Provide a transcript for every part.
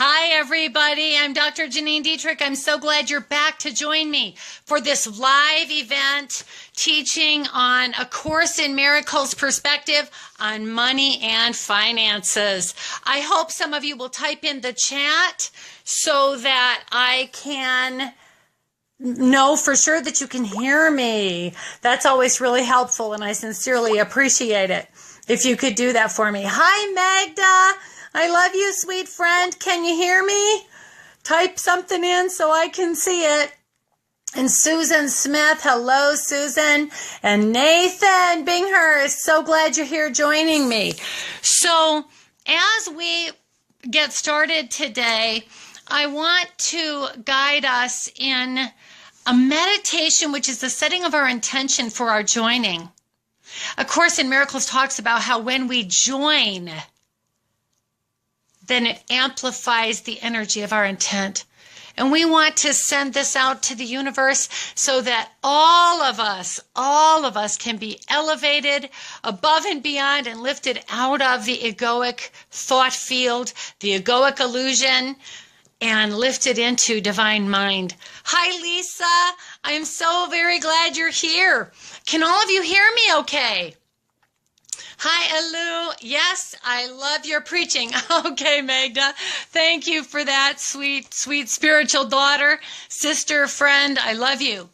Hi, everybody. I'm Dr. Janeen Detrick. I'm so glad you're back to join me for this live event teaching on A Course in Miracles perspective on money and finances. I hope some of you will type in the chat so that I can know for sure that you can hear me. That's always really helpful, and I sincerely appreciate it if you could do that for me. Hi, Magda. I love you, sweet friend. Can you hear me? Type something in so I can see it. And Susan Smith, hello, Susan. And Nathan Binghurst, so glad you're here joining me. So as we get started today, I want to guide us in a meditation, which is the setting of our intention for our joining. A Course in Miracles talks about how when we join, then it amplifies the energy of our intent. And we want to send this out to the universe so that all of us can be elevated above and beyond and lifted out of the egoic thought field, the egoic illusion, and lifted into divine mind. Hi, Lisa. I am so very glad you're here. Can all of you hear me okay? Hi, Alu. Yes, I love your preaching. Okay, Magda. Thank you for that, sweet, sweet spiritual daughter, sister, friend. I love you.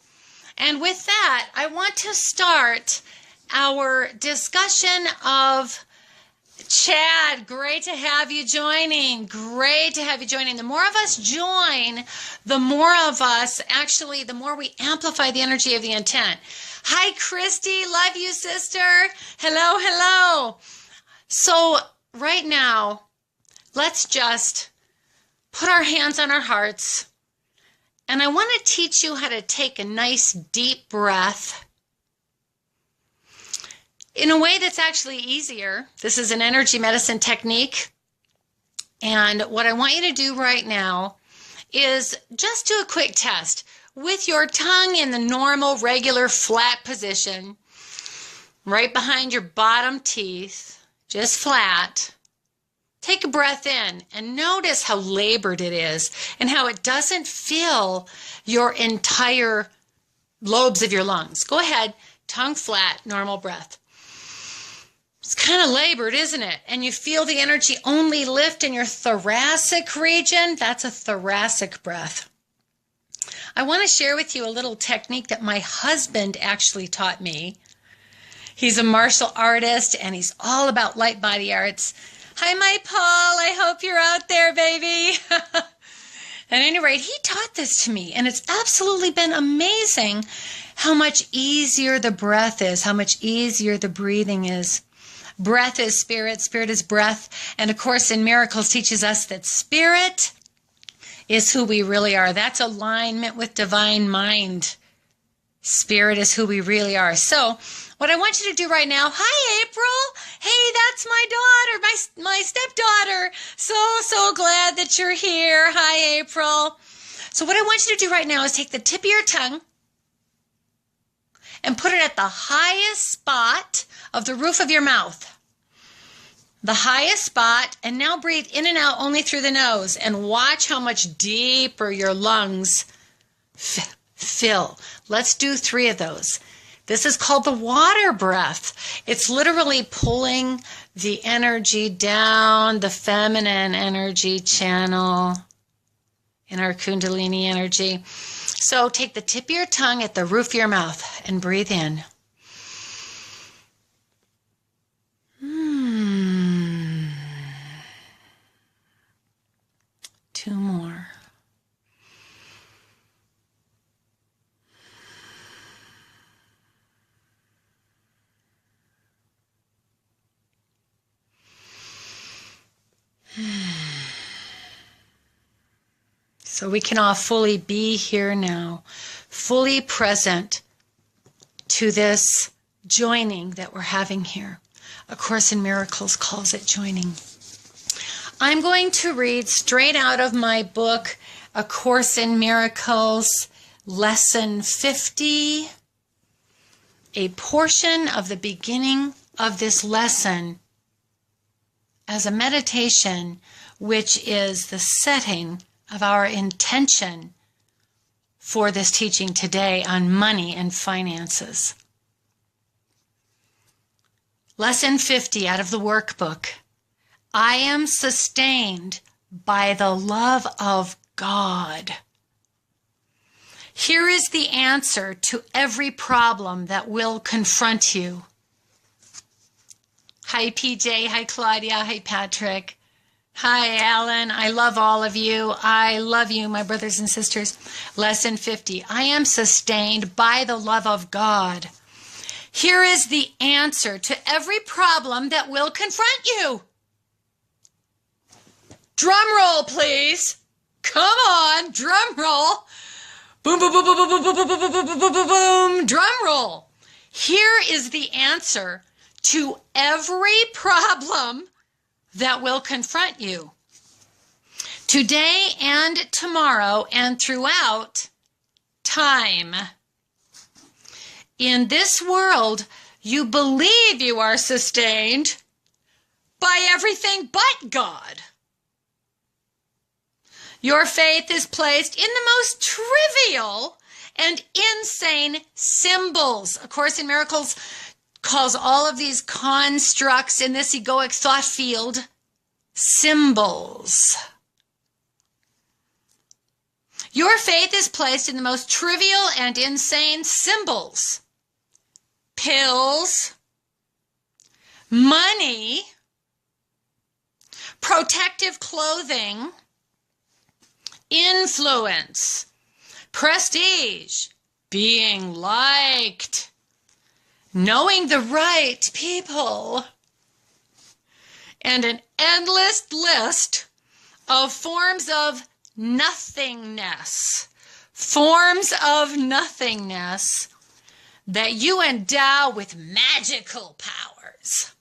And with that, I want to start our discussion of Chad. Great to have you joining. Great to have you joining. The more of us join, the more we amplify the energy of the intent. Hi, Christy. Love you, sister. Hello, hello. So right now, let's just put our hands on our hearts. And I want to teach you how to take a nice deep breath in a way that's actually easier. This is an energy medicine technique. And what I want you to do right now is just do a quick test. With your tongue in the normal, regular, flat position, right behind your bottom teeth, just flat. Take a breath in and notice how labored it is and how it doesn't fill your entire lobes of your lungs. Go ahead, tongue flat, normal breath. It's kind of labored, isn't it? And you feel the energy only lift in your thoracic region. That's a thoracic breath. I want to share with you a little technique that my husband actually taught me. He's a martial artist and he's all about light body arts. Hi, my Paul. I hope you're out there, baby. At any rate, he taught this to me, and it's absolutely been amazing how much easier the breath is, how much easier the breathing is. Breath is spirit, spirit is breath, and A Course in Miracles teaches us that spirit is who we really are. That's alignment with divine mind. Spirit is who we really are. So what I want you to do right now, hi, April. Hey, that's my daughter, my stepdaughter. So glad that you're here. Hi, April. So what I want you to do right now is take the tip of your tongue and put it at the highest spot of the roof of your mouth. The highest spot, and now breathe in and out only through the nose, and watch how much deeper your lungs fill. Let's do 3 of those. This is called the water breath. It's literally pulling the energy down the feminine energy channel in our Kundalini energy. So take the tip of your tongue at the roof of your mouth and breathe in. 2 more. So we can all fully be here now, fully present to this joining that we're having here. A Course in Miracles calls it joining. I'm going to read straight out of my book, A Course in Miracles, Lesson 50, a portion of the beginning of this lesson as a meditation which is the setting of our intention for this teaching today on money and finances. Lesson 50 out of the workbook. I am sustained by the love of God. Here is the answer to every problem that will confront you. Hi, PJ. Hi, Claudia. Hi, Patrick. Hi, Alan. I love all of you. I love you, my brothers and sisters. Lesson 50. I am sustained by the love of God. Here is the answer to every problem that will confront you. Drum roll, please. Come on, drum roll. Boom, boom, boom, boom, boom, boom, boom, boom, boom, boom, boom, boom. Drum roll. Here is the answer to every problem that will confront you. Today and tomorrow and throughout time. In this world, you believe you are sustained by everything but God. Your faith is placed in the most trivial and insane symbols. A Course in Miracles calls all of these constructs in this egoic thought field symbols. Your faith is placed in the most trivial and insane symbols. Pills, money, protective clothing, influence, prestige, being liked, knowing the right people, and an endless list of forms of nothingness that you endow with magical powers.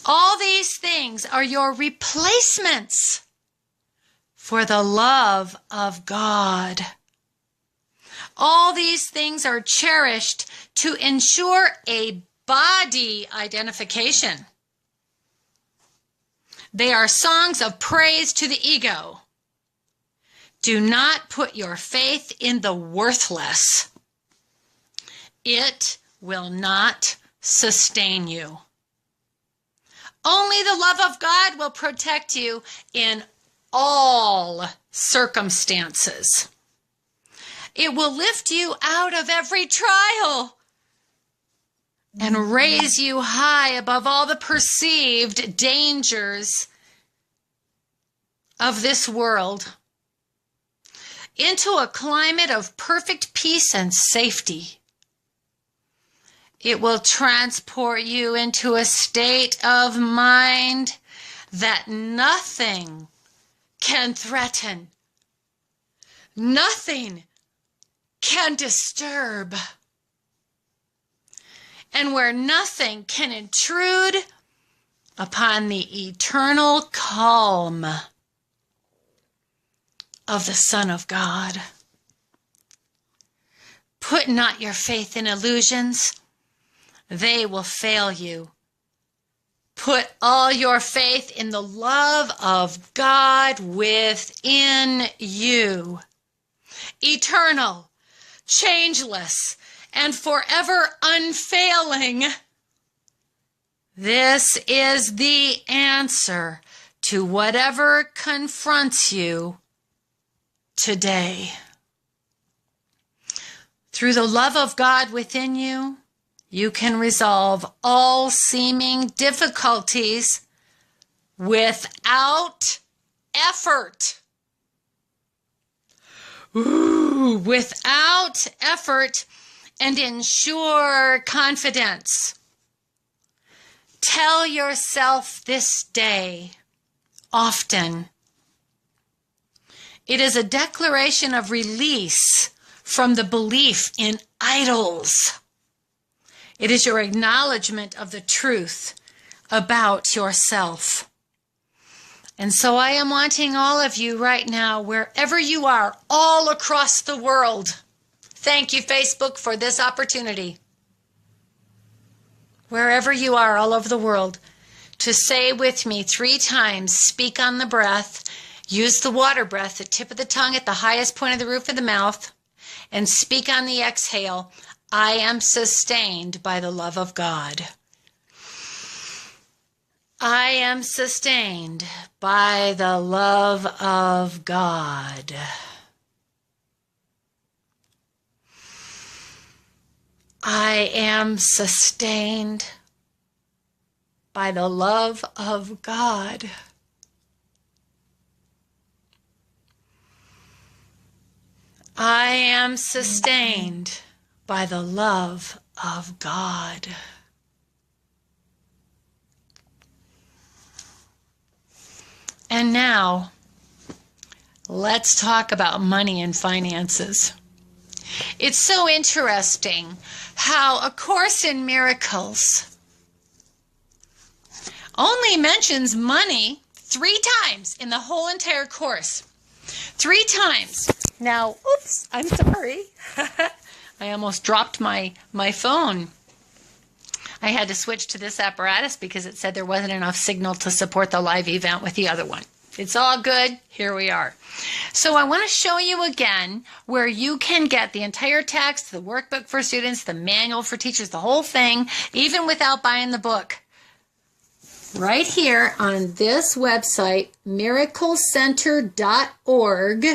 All these things are your replacements for the love of God. All these things are cherished to ensure a body identification. They are songs of praise to the ego. Do not put your faith in the worthless. It will not sustain you. Only the love of God will protect you in all circumstances. It will lift you out of every trial and raise you high above all the perceived dangers of this world into a climate of perfect peace and safety. It will transport you into a state of mind that nothing can threaten, nothing can disturb, and where nothing can intrude upon the eternal calm of the Son of God. Put not your faith in illusions. They will fail you. Put all your faith in the love of God within you. Eternal, changeless, and forever unfailing. This is the answer to whatever confronts you today. Through the love of God within you, you can resolve all seeming difficulties without effort. Without effort and ensure confidence. Tell yourself this day often. It is a declaration of release from the belief in idols. It is your acknowledgement of the truth about yourself. And so I am wanting all of you right now, wherever you are, all across the world. Thank you, Facebook, for this opportunity. Wherever you are, all over the world, to say with me 3 times, speak on the breath, use the water breath, the tip of the tongue at the highest point of the roof of the mouth, and speak on the exhale, I am sustained by the love of God. I am sustained by the love of God. I am sustained by the love of God. I am sustained by the love of God. And now, let's talk about money and finances. It's so interesting how A Course in Miracles only mentions money 3 times in the whole entire course. 3 times. Now, oops, I'm sorry. I almost dropped my phone. I had to switch to this apparatus because it said there wasn't enough signal to support the live event with the other one. It's all good. Here we are. So I want to show you again where you can get the entire text, the workbook for students, the manual for teachers, the whole thing, even without buying the book. Right here on this website, miraclecenter.org.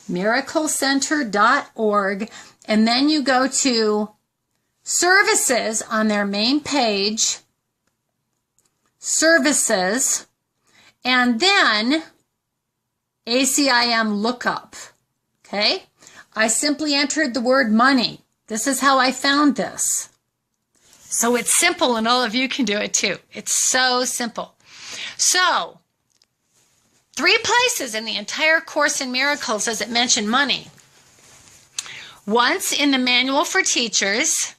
miraclecenter.org, and then you go to services on their main page, services, and then ACIM lookup. Okay? I simply entered the word money. This is how I found this. So it's simple, and all of you can do it too. It's so simple. So, 3 places in the entire Course in Miracles does it mention money. Once in the Manual for Teachers,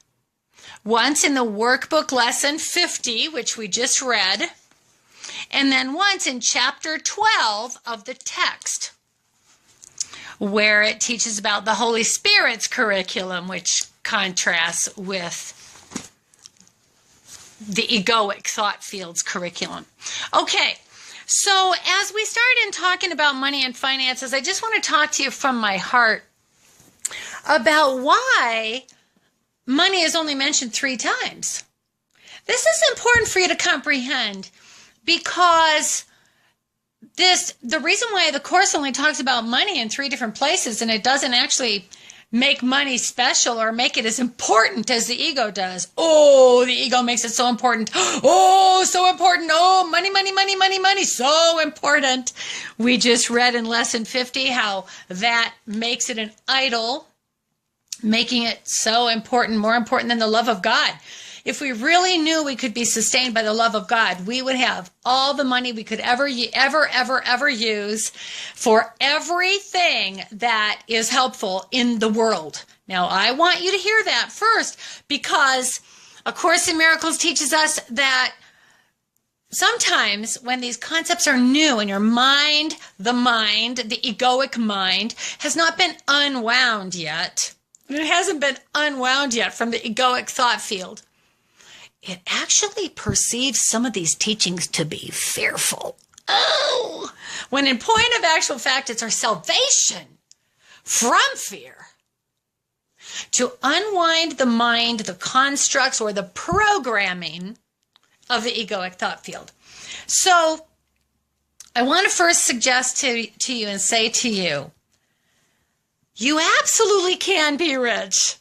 once in the Workbook Lesson 50, which we just read, and then once in Chapter 12 of the text, where it teaches about the Holy Spirit's curriculum, which contrasts with the egoic thought field's curriculum. Okay. So as we start in talking about money and finances, I just want to talk to you from my heart about why money is only mentioned 3 times. This is important for you to comprehend because the reason why the Course only talks about money in 3 different places and it doesn't actually make money special or make it as important as the ego does. Oh, the ego makes it so important. Oh, so important. Oh, money, money, money, money, money. So important. We just read in Lesson 50 how that makes it an idol, making it so important, more important than the love of God. If we really knew we could be sustained by the love of God, we would have all the money we could ever use for everything that is helpful in the world. Now, I want you to hear that first because A Course in Miracles teaches us that sometimes when these concepts are new in your mind, the egoic mind, has not been unwound yet. It hasn't been unwound yet from the egoic thought field. It actually perceives some of these teachings to be fearful. Oh! When in point of actual fact, it's our salvation from fear. To unwind the mind, the constructs, or the programming of the egoic thought field. So, I want to first suggest to you and say to you, you absolutely can be rich.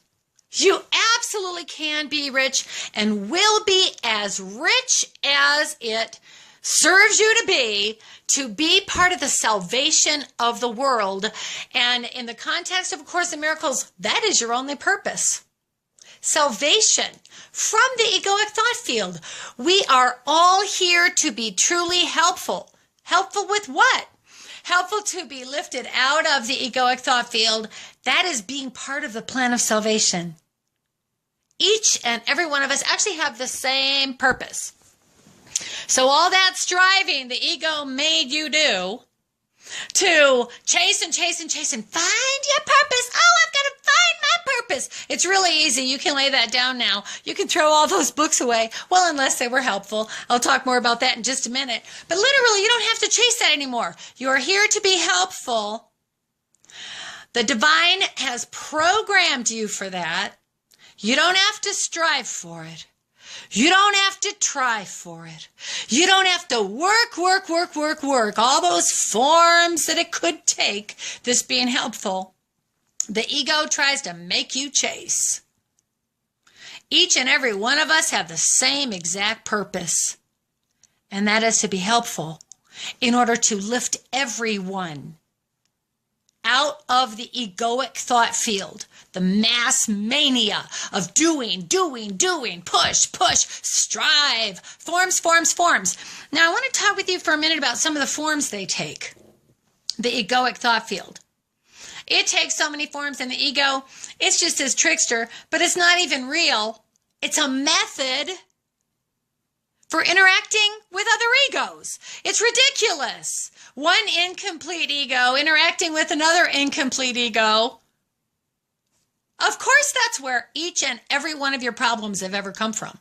You absolutely can be rich and will be as rich as it serves you to be part of the salvation of the world. And in the context of A Course in Miracles, that is your only purpose. Salvation from the egoic thought field. We are all here to be truly helpful. Helpful with what? Helpful to be lifted out of the egoic thought field. That is being part of the plan of salvation. Each and every one of us actually have the same purpose. So all that striving the ego made you do to chase and chase and chase and find your purpose. Oh, I've got to find my purpose. It's really easy. You can lay that down now. You can throw all those books away. Well, unless they were helpful. I'll talk more about that in just a minute. But literally, you don't have to chase that anymore. You are here to be helpful. The divine has programmed you for that. You don't have to strive for it. You don't have to try for it. You don't have to work all those forms that it could take, this being helpful. The ego tries to make you chase. Each and every one of us have the same exact purpose, and that is to be helpful in order to lift everyone out of the egoic thought field, the mass mania of doing, push, strive, forms. Now, I want to talk with you for a minute about some of the forms they take, the egoic thought field. It takes so many forms in the ego. It's just this trickster, but it's not even real. It's a method for interacting with other egos. It's ridiculous. One incomplete ego interacting with another incomplete ego. Of course, that's where each and every one of your problems have ever come from.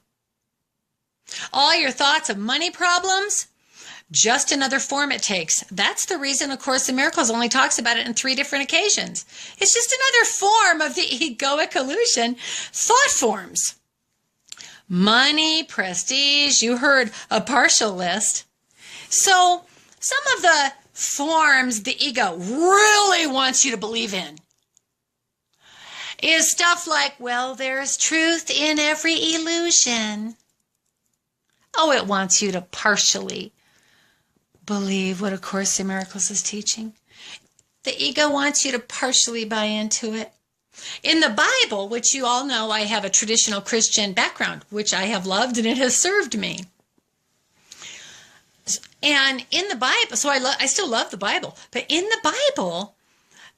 All your thoughts of money problems, just another form it takes. That's the reason A Course in Miracles only talks about it in 3 different occasions. It's just another form of the egoic illusion, thought forms. Money, prestige, you heard a partial list. So some of the forms the ego really wants you to believe in is stuff like, well, there's truth in every illusion. Oh, it wants you to partially believe what A Course in Miracles is teaching. The ego wants you to partially buy into it. In the Bible, which you all know, I have a traditional Christian background, which I have loved and it has served me. And in the Bible, so I still love the Bible, but in the Bible,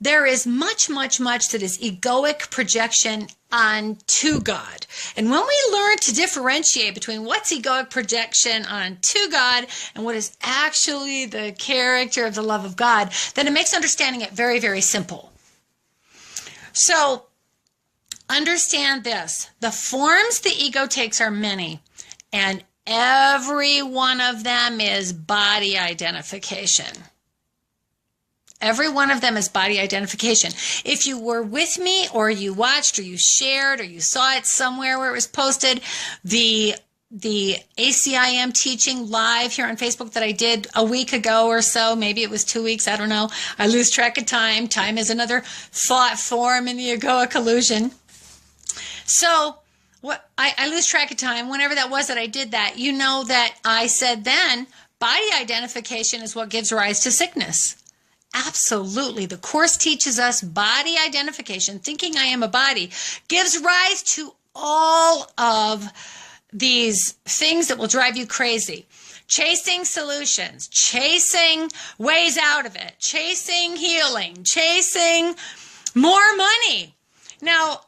there is much that is egoic projection onto God. And when we learn to differentiate between what's egoic projection onto God and what is actually the character of the love of God, then it makes understanding it very, very simple. So understand this. The forms the ego takes are many, and every one of them is body identification. Every one of them is body identification. If you were with me or you watched or you shared or you saw it somewhere where it was posted, the ACIM teaching live here on Facebook that I did a week ago or so, maybe it was 2 weeks, I don't know. I lose track of time. Time is another thought form in the egoic illusion. So I lose track of time. Whenever that was that I did that, you know that I said then, body identification is what gives rise to sickness. Absolutely. The Course teaches us body identification, thinking I am a body, gives rise to all of these things that will drive you crazy. Chasing solutions, chasing ways out of it, chasing healing, chasing more money. Now,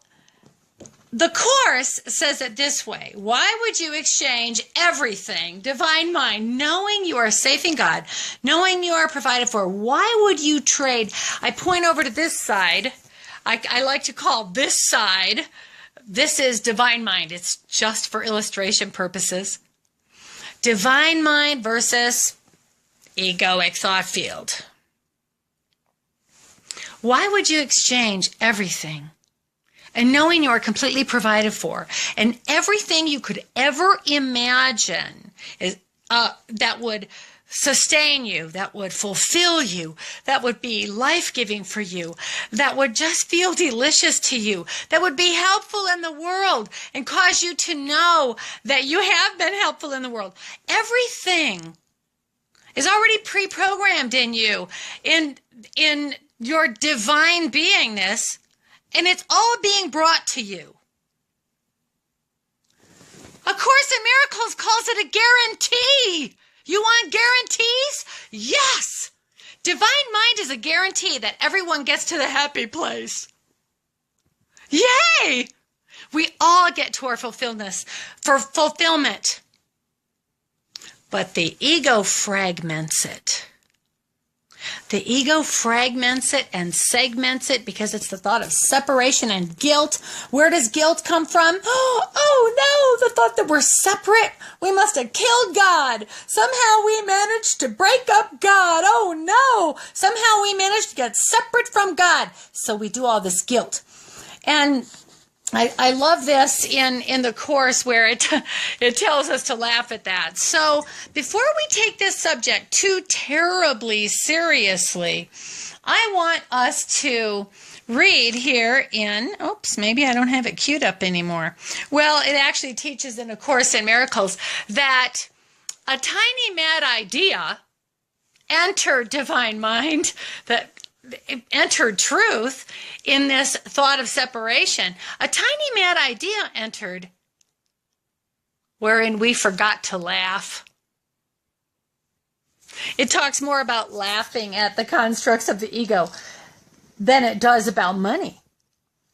the Course says it this way. Why would you exchange everything, divine mind, knowing you are safe in God, knowing you are provided for? Why would you trade? I point over to this side. I like to call this side, this is divine mind. It's just for illustration purposes. Divine mind versus egoic thought field. Why would you exchange everything? And knowing you are completely provided for, and everything you could ever imagine is that would sustain you, that would fulfill you, that would be life-giving for you, that would just feel delicious to you, that would be helpful in the world and cause you to know that you have been helpful in the world. Everything is already pre-programmed in you, in your divine beingness, and it's all being brought to you. A Course in Miracles calls it a guarantee. You want guarantees? Yes. Divine mind is a guarantee that everyone gets to the happy place. Yay! We all get to our fulfillment. But the ego fragments it. The ego fragments it and segments it because it's the thought of separation and guilt. Where does guilt come from? Oh no, the thought that we're separate. We must have killed God. Somehow we managed to break up God. Oh no, somehow we managed to get separate from God. So we do all this guilt. And I love this in the Course where it tells us to laugh at that. So before we take this subject too terribly seriously, I want us to read here in, oops, maybe I don't have it queued up anymore. Well, it actually teaches in A Course in Miracles that a tiny mad idea entered divine mind, that entered truth in this thought of separation. A tiny mad idea entered wherein we forgot to laugh. It talks more about laughing at the constructs of the ego than it does about money.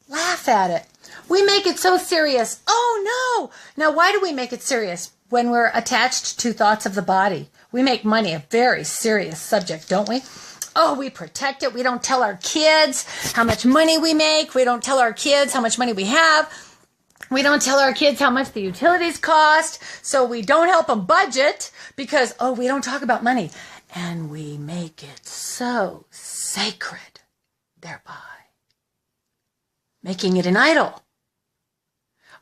Laugh at it. We make it so serious. Oh no! Now why do we make it serious? When we're attached to thoughts of the body, we make money a very serious subject, don't we? Oh, we protect it. We don't tell our kids how much money we make. We don't tell our kids how much money we have. We don't tell our kids how much the utilities cost. So we don't help them budget because, oh, we don't talk about money. And we make it so sacred thereby, making it an idol.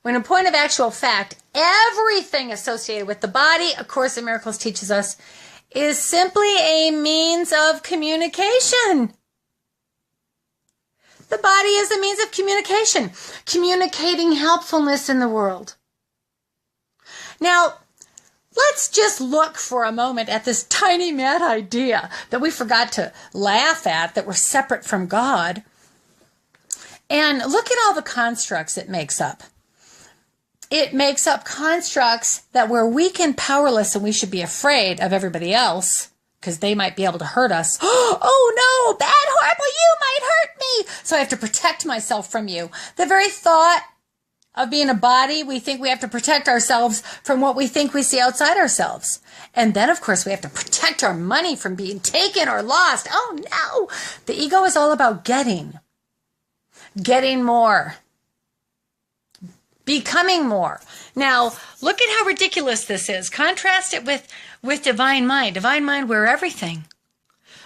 When in point of actual fact, everything associated with the body, A Course in Miracles teaches us, is simply a means of communication. The body is a means of communication, communicating helpfulness in the world. Now, let's just look for a moment at this tiny mad idea that we forgot to laugh at, that we're separate from God, and look at all the constructs it makes up. It makes up constructs that we're weak and powerless and we should be afraid of everybody else because they might be able to hurt us. Oh no, bad, horrible, you might hurt me. So I have to protect myself from you. The very thought of being a body, we think we have to protect ourselves from what we think we see outside ourselves. And then, of course, we have to protect our money from being taken or lost. Oh no, the ego is all about getting more. Becoming more. Now, look at how ridiculous this is. Contrast it with divine mind. Divine mind, we're everything.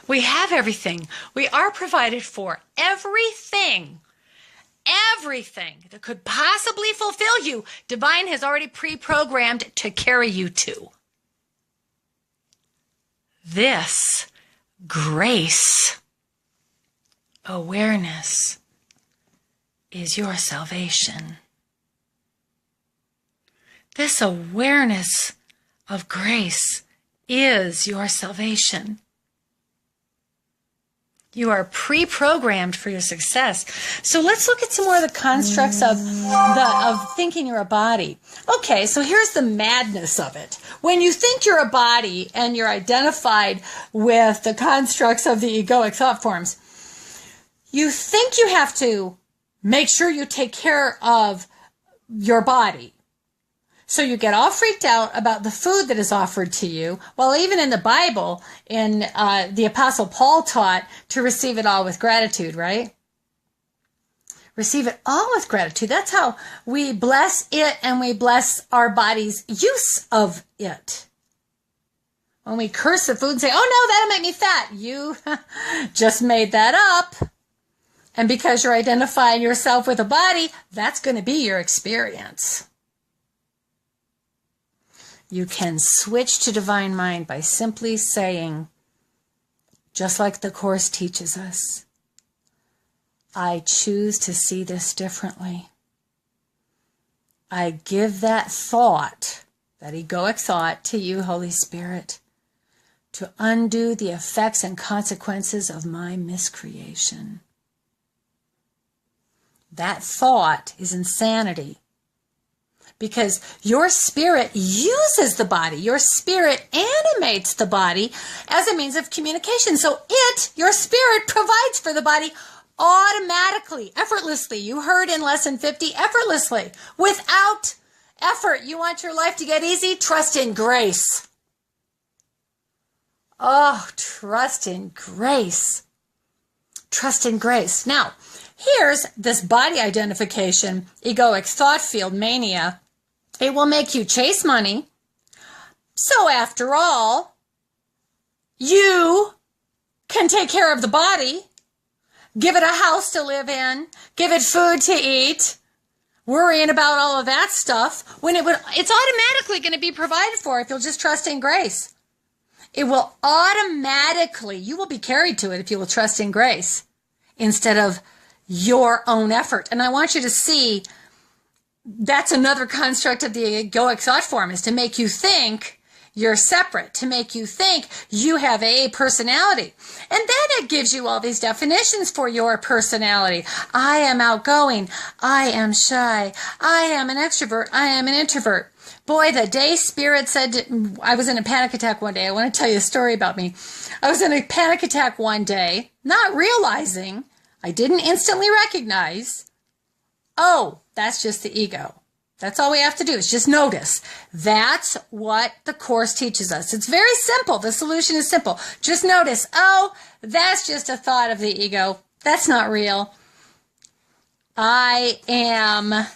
We have everything. We are provided for. Everything that could possibly fulfill you, divine has already pre-programmed to carry you to. This grace, awareness, is your salvation. This awareness of grace is your salvation. You are pre-programmed for your success. So let's look at some more of the constructs of thinking you're a body. Okay, so here's the madness of it. When you think you're a body and you're identified with the constructs of the egoic thought forms, you think you have to make sure you take care of your body. So you get all freaked out about the food that is offered to you. Well, even in the Bible, the Apostle Paul taught to receive it all with gratitude, right? Receive it all with gratitude. That's how we bless it and we bless our body's use of it. When we curse the food and say, oh no, that'll make me fat. You just made that up. And because you're identifying yourself with a body, that's going to be your experience. You can switch to divine mind by simply saying, just like the Course teaches us, I choose to see this differently. I give that thought, that egoic thought, to you, Holy Spirit, to undo the effects and consequences of my miscreation. That thought is insanity. Because your spirit uses the body. Your spirit animates the body as a means of communication. So your spirit, provides for the body automatically, effortlessly. You heard in Lesson 50, effortlessly. Without effort. You want your life to get easy? Trust in grace. Oh, true. trust in grace. Trust in grace. Now, here's this body identification, egoic thought field mania. It will make you chase money. So after all, you can take care of the body, give it a house to live in, give it food to eat, worrying about all of that stuff, when it's automatically going to be provided for if you'll just trust in grace. It will automatically, you will be carried to it if you will trust in grace instead of your own effort. And I want you to see that's another construct of the egoic thought form, is to make you think you're separate, to make you think you have a personality. And then it gives you all these definitions for your personality. I am outgoing. I am shy. I am an extrovert. I am an introvert. Boy, the day Spirit said, I was in a panic attack one day. I want to tell you a story about me. I was in a panic attack one day, not realizing, I didn't instantly recognize, oh, that's just the ego. That's all we have to do is just notice. That's what the Course teaches us. It's very simple. The solution is simple. Just notice, oh, that's just a thought of the ego. That's not real. I am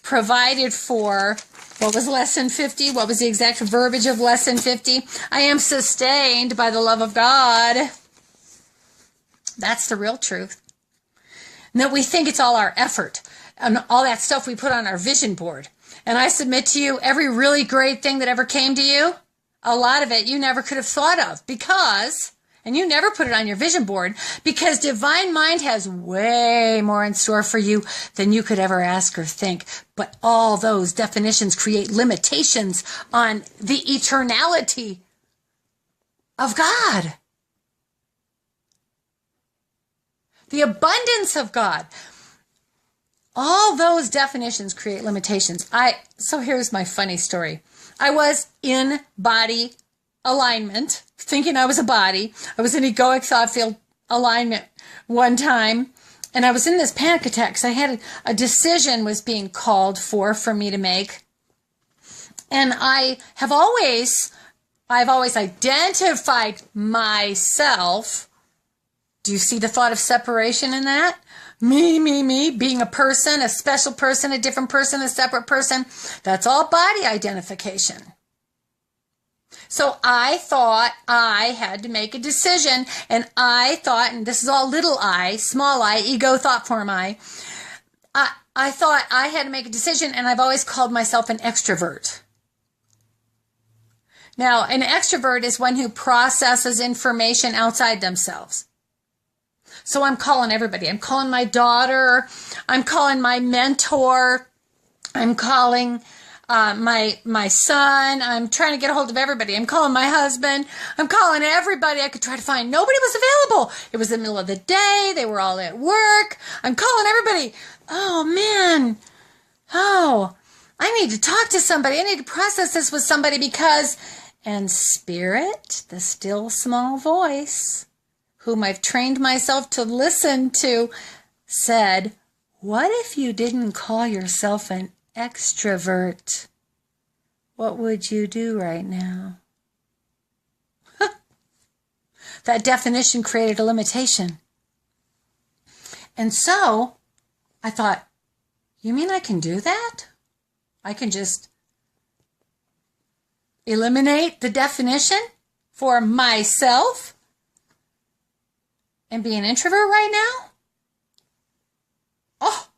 provided for. What was lesson 50? What was the exact verbiage of lesson 50? I am sustained by the love of God. That's the real truth. No, we think it's all our effort and all that stuff we put on our vision board. And I submit to you, every really great thing that ever came to you, a lot of it you never could have thought of because, and you never put it on your vision board, because Divine Mind has way more in store for you than you could ever ask or think. But all those definitions create limitations on the eternality of God. The abundance of God. All those definitions create limitations. So here's my funny story. I was in body alignment, thinking I was a body. I was in egoic thought field alignment one time, and I was in this panic attack because I had a decision was being called for me to make. And I've always identified myself. Do you see the thought of separation in that? Me, being a person, a special person, a different person, a separate person. That's all body identification. So I thought I had to make a decision, and I thought, and this is all little I, small I, ego thought form I thought I had to make a decision, and I've always called myself an extrovert. Now, an extrovert is one who processes information outside themselves. So I'm calling everybody. I'm calling my daughter. I'm calling my mentor. I'm calling my son. I'm trying to get a hold of everybody. I'm calling my husband. I'm calling everybody I could try to find. Nobody was available. It was the middle of the day. They were all at work. I'm calling everybody. Oh, man. Oh, I need to talk to somebody. I need to process this with somebody because, and Spirit, the still small voice, whom I've trained myself to listen to, said, what if you didn't call yourself an extrovert? What would you do right now? That definition created a limitation. And so I thought, you mean I can do that? I can just eliminate the definition for myself and be an introvert right now? Oh,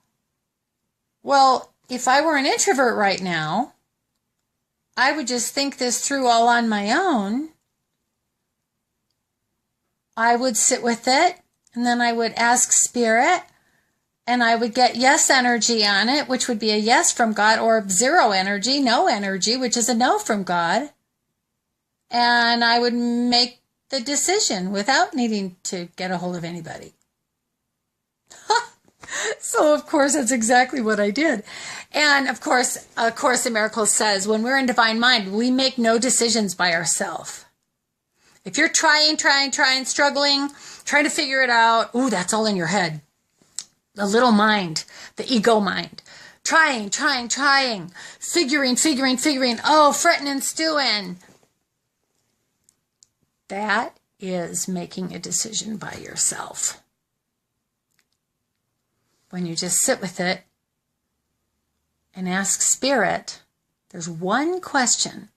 well, if I were an introvert right now, I would just think this through all on my own. I would sit with it, and then I would ask Spirit, and I would get yes energy on it, which would be a yes from God, or zero energy, no energy, which is a no from God. And I would make the decision without needing to get a hold of anybody. So, of course, that's exactly what I did. And, of course, A Course in Miracles says, when we're in Divine Mind, we make no decisions by ourselves. If you're trying, struggling, trying to figure it out, ooh, that's all in your head. The little mind, the ego mind. Trying, figuring, oh, fretting and stewing. That is making a decision by yourself. When you just sit with it and ask Spirit, there's one question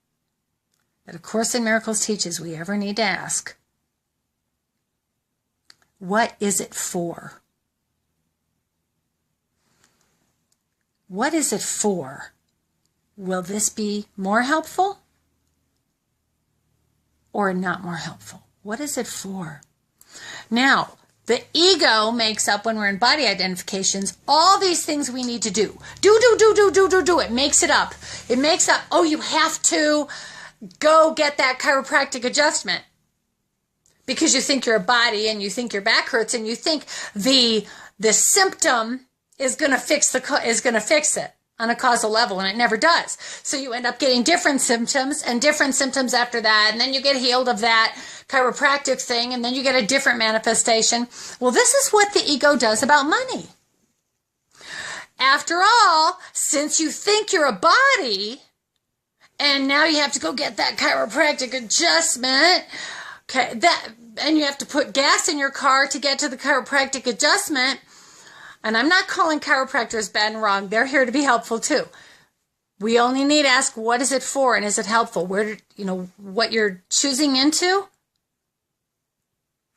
that A Course in Miracles teaches we ever need to ask. What is it for? What is it for? Will this be more helpful or not more helpful? What is it for? Now, the ego makes up, when we're in body identifications, all these things we need to do. Do. It makes it up. It makes up, oh, you have to go get that chiropractic adjustment because you think you're a body and you think your back hurts and you think the symptom is going to fix it on a causal level, and it never does. So you end up getting different symptoms and different symptoms after that, and then you get healed of that chiropractic thing, and then you get a different manifestation. Well, this is what the ego does about money. After all, since you think you're a body, and now you have to go get that chiropractic adjustment, okay, and you have to put gas in your car to get to the chiropractic adjustment. And I'm not calling chiropractors bad and wrong. They're here to be helpful too. We only need to ask, what is it for and is it helpful? What you're choosing into?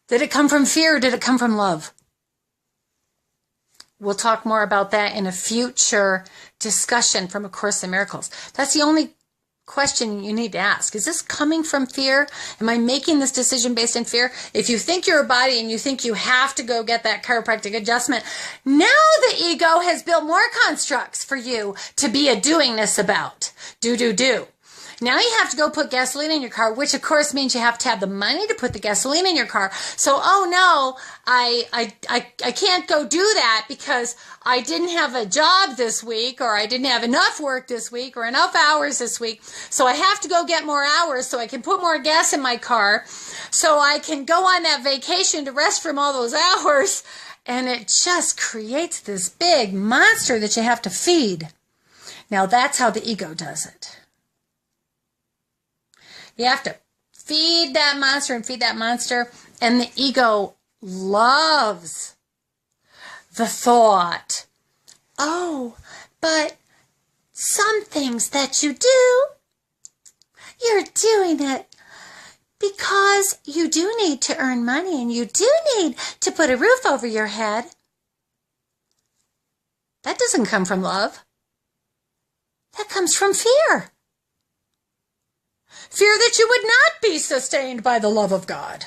Did it come from fear or did it come from love? We'll talk more about that in a future discussion from A Course in Miracles. That's the only question you need to ask. Is this coming from fear? Am I making this decision based in fear? If you think you're a body and you think you have to go get that chiropractic adjustment, now the ego has built more constructs for you to be a doingness about. Do. Now you have to go put gasoline in your car, which of course means you have to have the money to put the gasoline in your car. So, oh no, I can't go do that because I didn't have a job this week, or I didn't have enough work this week, or enough hours this week. So I have to go get more hours so I can put more gas in my car so I can go on that vacation to rest from all those hours. And it just creates this big monster that you have to feed. Now that's how the ego does it. You have to feed that monster and feed that monster. And the ego loves the thought, oh, but some things that you do, you're doing it because you do need to earn money and you do need to put a roof over your head. That doesn't come from love. That comes from fear. Fear that you would not be sustained by the love of God.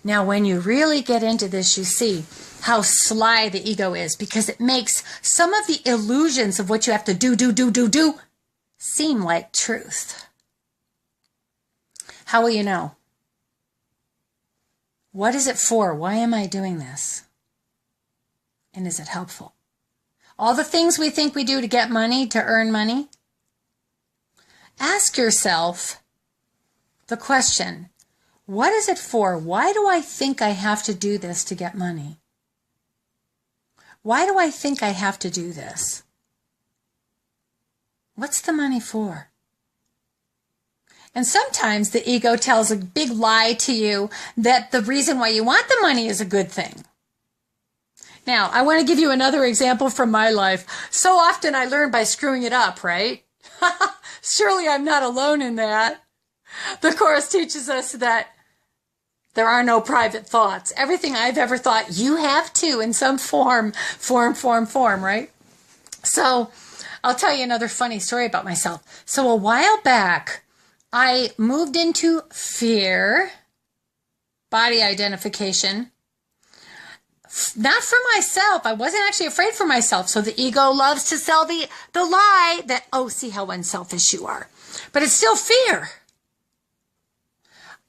Now, when you really get into this, you see how sly the ego is, because it makes some of the illusions of what you have to do seem like truth. How will you know? What is it for? Why am I doing this? And is it helpful? All the things we think we do to get money, to earn money, ask yourself the question, what is it for? Why do I think I have to do this to get money? Why do I think I have to do this? What's the money for? And sometimes the ego tells a big lie to you that the reason why you want the money is a good thing. Now, I want to give you another example from my life. So often I learn by screwing it up, right? Surely I'm not alone in that. The Course teaches us that there are no private thoughts. Everything I've ever thought, you have to in some form, right? So I'll tell you another funny story about myself. So a while back, I moved into fear, body identification, not for myself. I wasn't actually afraid for myself. So the ego loves to sell the lie that, oh, see how unselfish you are. But it's still fear.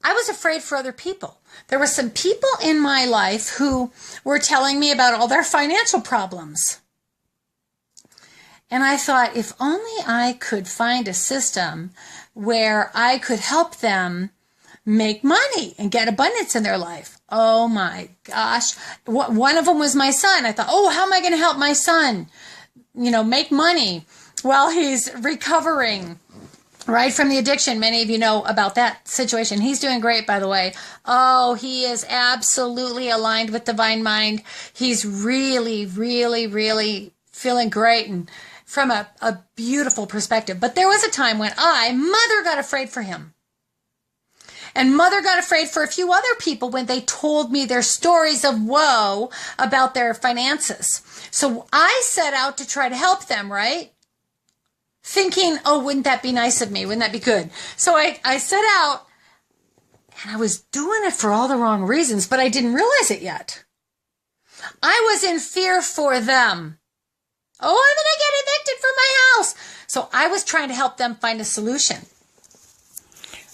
I was afraid for other people. There were some people in my life who were telling me about all their financial problems. And I thought, if only I could find a system where I could help them make money and get abundance in their life. Oh my gosh. One of them was my son. I thought, oh, how am I going to help my son, make money while he's recovering right from the addiction. Many of you know about that situation. He's doing great, by the way. Oh, he is absolutely aligned with Divine Mind. He's really, really, really feeling great and from a beautiful perspective. But there was a time when Mother, got afraid for him. And Mother got afraid for a few other people when they told me their stories of woe about their finances. So I set out to try to help them, right? Thinking, oh, wouldn't that be nice of me? Wouldn't that be good? So I set out, and I was doing it for all the wrong reasons, but I didn't realize it yet. I was in fear for them. Oh, I'm going to get evicted from my house. So I was trying to help them find a solution.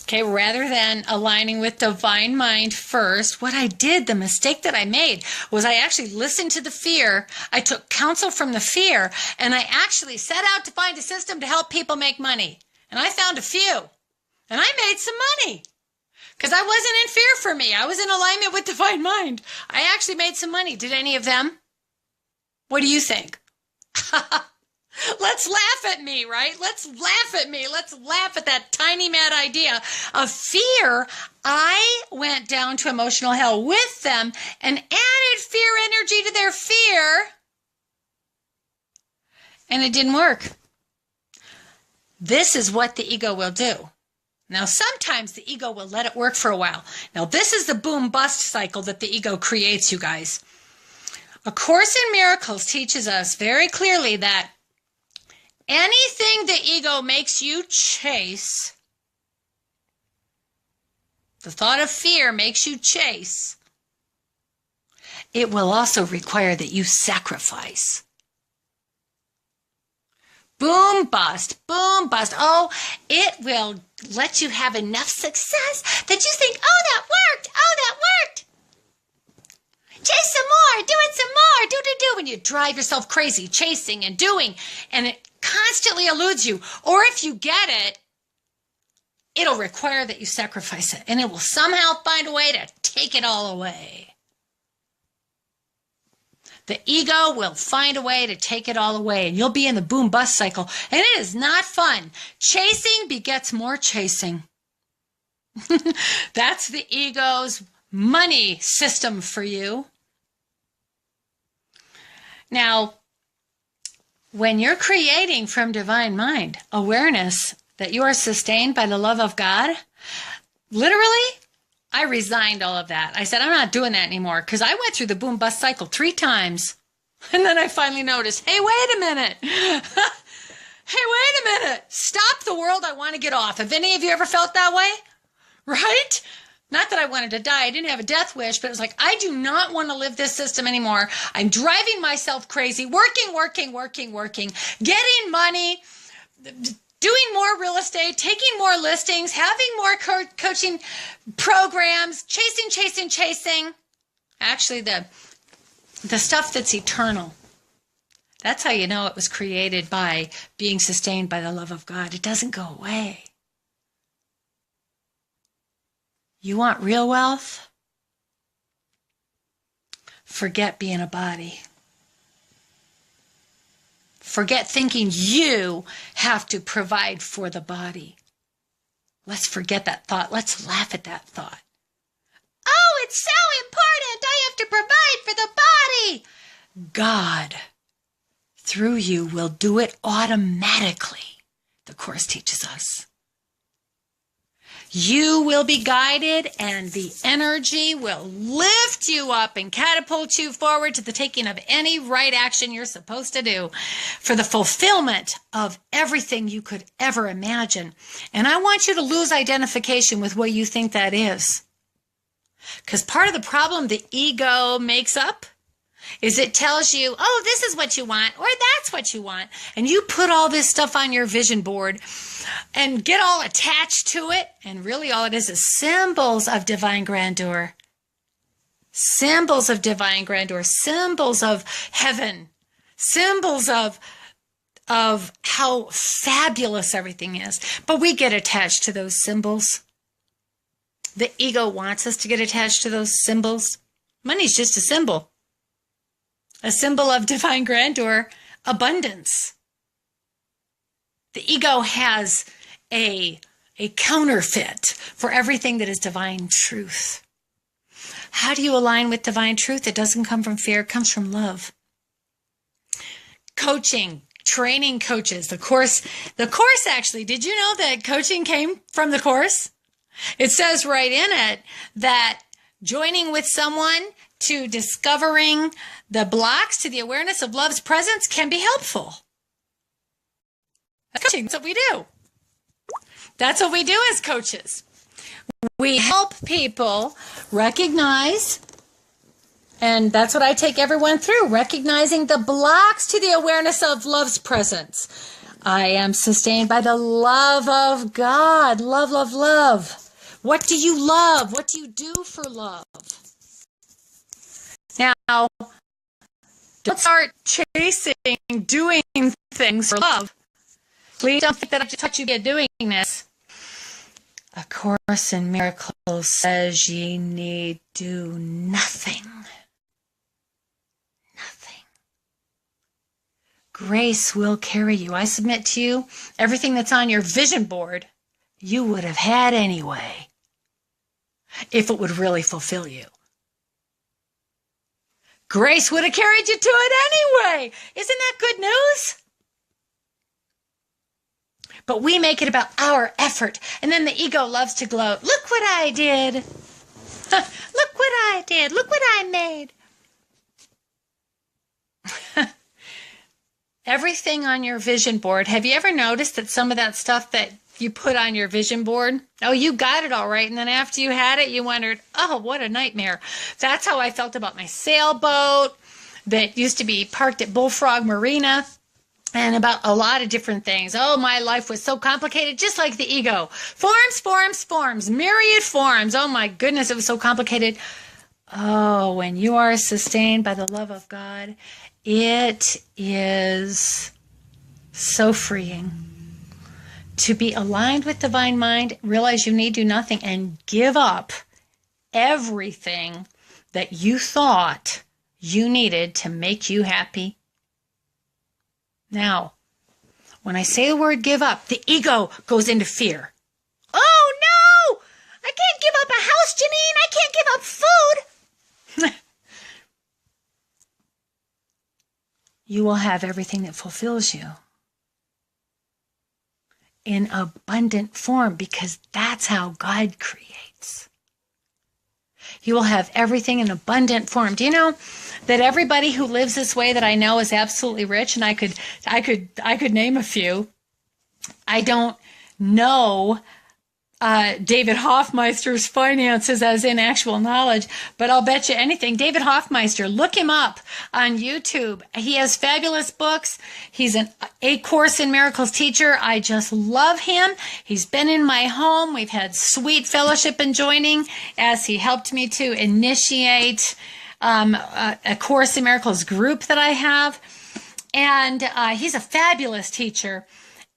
Okay, rather than aligning with Divine Mind first, what I did, the mistake that I made, was I actually listened to the fear. I took counsel from the fear, and I actually set out to find a system to help people make money. And I found a few, and I made some money. Because I wasn't in fear for me. I was in alignment with Divine Mind. I actually made some money. Did any of them? What do you think? Let's laugh at me, right? Let's laugh at me. Let's laugh at that tiny mad idea of fear. I went down to emotional hell with them and added fear energy to their fear. And it didn't work. This is what the ego will do. Now, sometimes the ego will let it work for a while. Now, this is the boom-bust cycle that the ego creates, you guys. A Course in Miracles teaches us very clearly that anything the ego makes you chase, the thought of fear makes you chase, it will also require that you sacrifice. Boom, bust, boom, bust. Oh, it will let you have enough success that you think, oh, that worked, oh, that worked. Chase some more, do it some more, do, when you drive yourself crazy, chasing and doing, and it constantly eludes you. Or if you get it, it'll require that you sacrifice it, and it will somehow find a way to take it all away. The ego will find a way to take it all away, and you'll be in the boom-bust cycle, and it is not fun. Chasing begets more chasing. That's the ego's money system for you. Now, when you're creating from Divine Mind awareness that you are sustained by the love of God, literally, I resigned all of that. I said, I'm not doing that anymore, because I went through the boom-bust cycle 3 times. And then I finally noticed, hey, wait a minute. Hey, wait a minute. Stop the world. I want to get off. Have any of you ever felt that way? Right? Not that I wanted to die. I didn't have a death wish, but it was like, I do not want to live this system anymore. I'm driving myself crazy, working, getting money, doing more real estate, taking more listings, having more coaching programs, chasing. Actually, the stuff that's eternal. That's how you know it was created by being sustained by the love of God. It doesn't go away. You want real wealth? Forget being a body. Forget thinking you have to provide for the body. Let's forget that thought. Let's laugh at that thought. Oh, it's so important. I have to provide for the body. God, through you, will do it automatically, the Course teaches us. You will be guided, and the energy will lift you up and catapult you forward to the taking of any right action you're supposed to do for the fulfillment of everything you could ever imagine. And I want you to lose identification with what you think that is. Because part of the problem the ego makes up is it tells you, oh, this is what you want, or that's what you want. And you put all this stuff on your vision board and get all attached to it. And really all it is symbols of divine grandeur. Symbols of divine grandeur. Symbols of heaven. Symbols of how fabulous everything is. But we get attached to those symbols. The ego wants us to get attached to those symbols. Money's just a symbol. A symbol of divine grandeur, abundance. The ego has a counterfeit for everything that is divine truth. How do you align with divine truth? It doesn't come from fear, it comes from love. Coaching, training coaches, the course actually, did you know that coaching came from the course? It says right in it that joining with someone to discovering the blocks to the awareness of love's presence can be helpful. That's coaching. That's what we do. That's what we do as coaches. We help people recognize, and that's what I take everyone through, recognizing the blocks to the awareness of love's presence. I am sustained by the love of God. Love, love, love. What do you love? What do you do for love? Now, don't start chasing, doing things for love. Please don't think that I just taught you to be doing this. A Course in Miracles says ye need do nothing. Nothing. Grace will carry you. I submit to you, everything that's on your vision board, you would have had anyway, if it would really fulfill you. Grace would have carried you to it anyway. Isn't that good news? But we make it about our effort. And then the ego loves to gloat. Look what I did. Look what I did. Look what I made. Everything on your vision board. Have you ever noticed that some of that stuff that you put on your vision board, oh, you got it all right. And then after you had it, you wondered, oh, what a nightmare. That's how I felt about my sailboat that used to be parked at Bullfrog Marina. And about a lot of different things. Oh, my life was so complicated, just like the ego. Forms, forms, forms, myriad forms. Oh, my goodness, it was so complicated. Oh, when you are sustained by the love of God, it is so freeing to be aligned with divine mind, realize you need do nothing, and give up everything that you thought you needed to make you happy. Now, when I say the word give up, the ego goes into fear. Oh, no! I can't give up a house, Janeen. I can't give up food. You will have everything that fulfills you in abundant form, because that's how God creates. You will have everything in abundant form. Do you know that everybody who lives this way that I know is absolutely rich? And I could name a few. I don't know David Hoffmeister's finances as in actual knowledge, but I'll bet you anything. David Hoffmeister, look him up on YouTube. He has fabulous books. He's A Course in Miracles teacher. I just love him. He's been in my home. We've had sweet fellowship and joining as he helped me to initiate a Course in Miracles group that I have. And he's a fabulous teacher.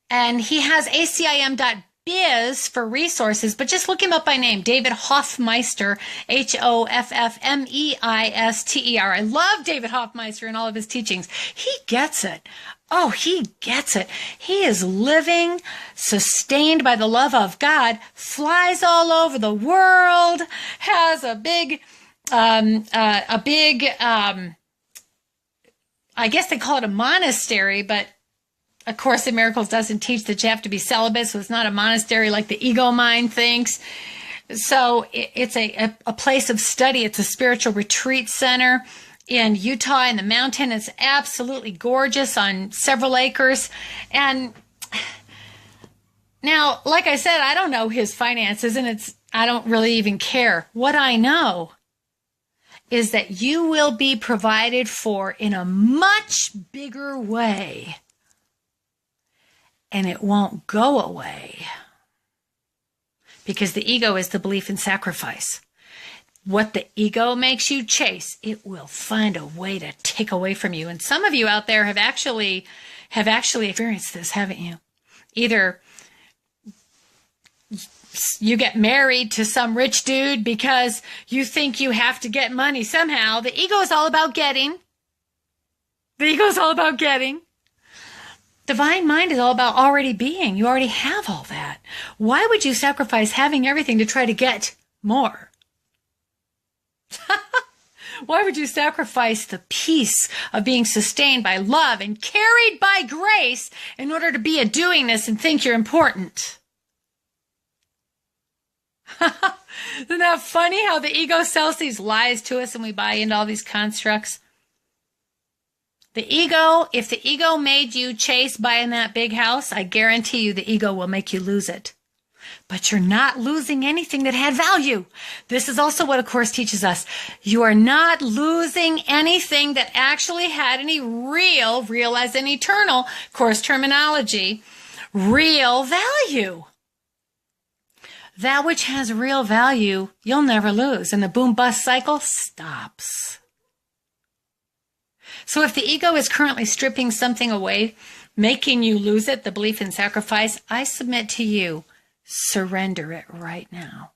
And he has acim.biz for resources, but just look him up by name, David Hoffmeister, Hoffmeister. I love David Hoffmeister and all of his teachings. He gets it. Oh, he gets it. He is living, sustained by the love of God, flies all over the world, has a big, I guess they call it a monastery, but A Course in Miracles doesn't teach that you have to be celibate, so it's not a monastery like the ego mind thinks. So it's a place of study. It's a spiritual retreat center in Utah in the mountain. It's absolutely gorgeous on several acres. And now, like I said, I don't know his finances, and I don't really even care. What I know is that you will be provided for in a much bigger way. And it won't go away, because the ego is the belief in sacrifice. What the ego makes you chase, it will find a way to take away from you. And some of you out there have actually experienced this, haven't you? Either you get married to some rich dude because you think you have to get money somehow. The ego is all about getting. The ego is all about getting. Divine mind is all about already being. You already have all that. Why would you sacrifice having everything to try to get more? Why would you sacrifice the peace of being sustained by love and carried by grace in order to be a doingness and think you're important? Isn't that funny how the ego sells these lies to us and we buy into all these constructs? The ego, if the ego made you chase buying that big house, I guarantee you the ego will make you lose it. But you're not losing anything that had value. This is also what a Course teaches us. You are not losing anything that actually had any real as in eternal, Course terminology, real value. That which has real value, you'll never lose. And the boom-bust cycle stops. So if the ego is currently stripping something away, making you lose it, the belief in sacrifice, I submit to you, surrender it right now.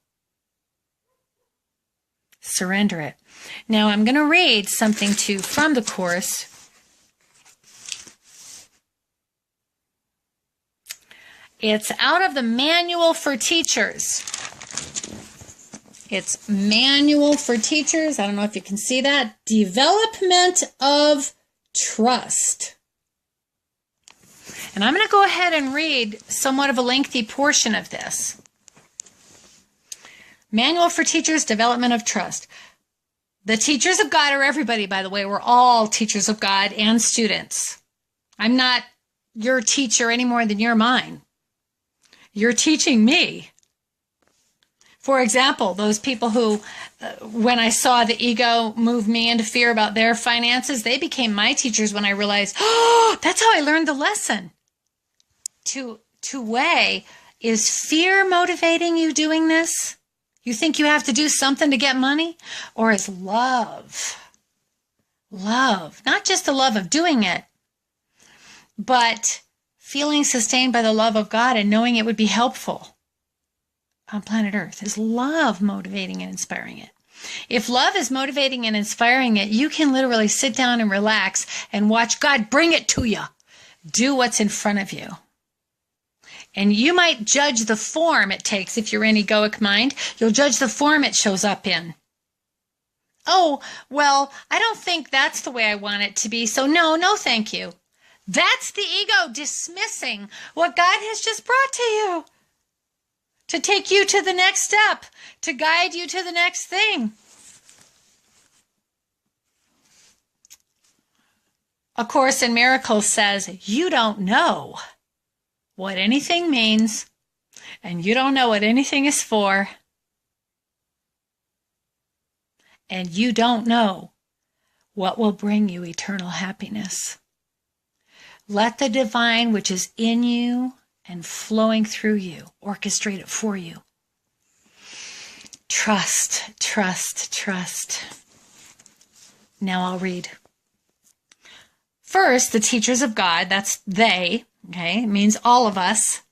Surrender it. Now I'm going to read something from the Course. It's out of the Manual for Teachers. It's Manual for Teachers. I don't know if you can see that. Development of Trust. And I'm going to go ahead and read somewhat of a lengthy portion of this. Manual for Teachers, Development of Trust. The teachers of God are everybody, by the way. We're all teachers of God and students. I'm not your teacher any more than you're mine. You're teaching me. For example, those people who, when I saw the ego move me into fear about their finances, they became my teachers when I realized, oh, that's how I learned the lesson. To weigh, is fear motivating you doing this? You think you have to do something to get money? Or is love, not just the love of doing it, but feeling sustained by the love of God and knowing it would be helpful on planet Earth? Is love motivating and inspiring it? If love is motivating and inspiring it, you can literally sit down and relax and watch God bring it to you. Do what's in front of you. And you might judge the form it takes if you're in egoic mind. You'll judge the form it shows up in. Oh, well, I don't think that's the way I want it to be, so no thank you. That's the ego dismissing what God has just brought to you. To take you to the next step, to guide you to the next thing. A Course in Miracles says, you don't know what anything means, and you don't know what anything is for, and you don't know what will bring you eternal happiness. Let the divine which is in you and flowing through you orchestrate it for you. Trust, trust, trust. Now I'll read. First, the teachers of God, that's they, okay, it means all of us,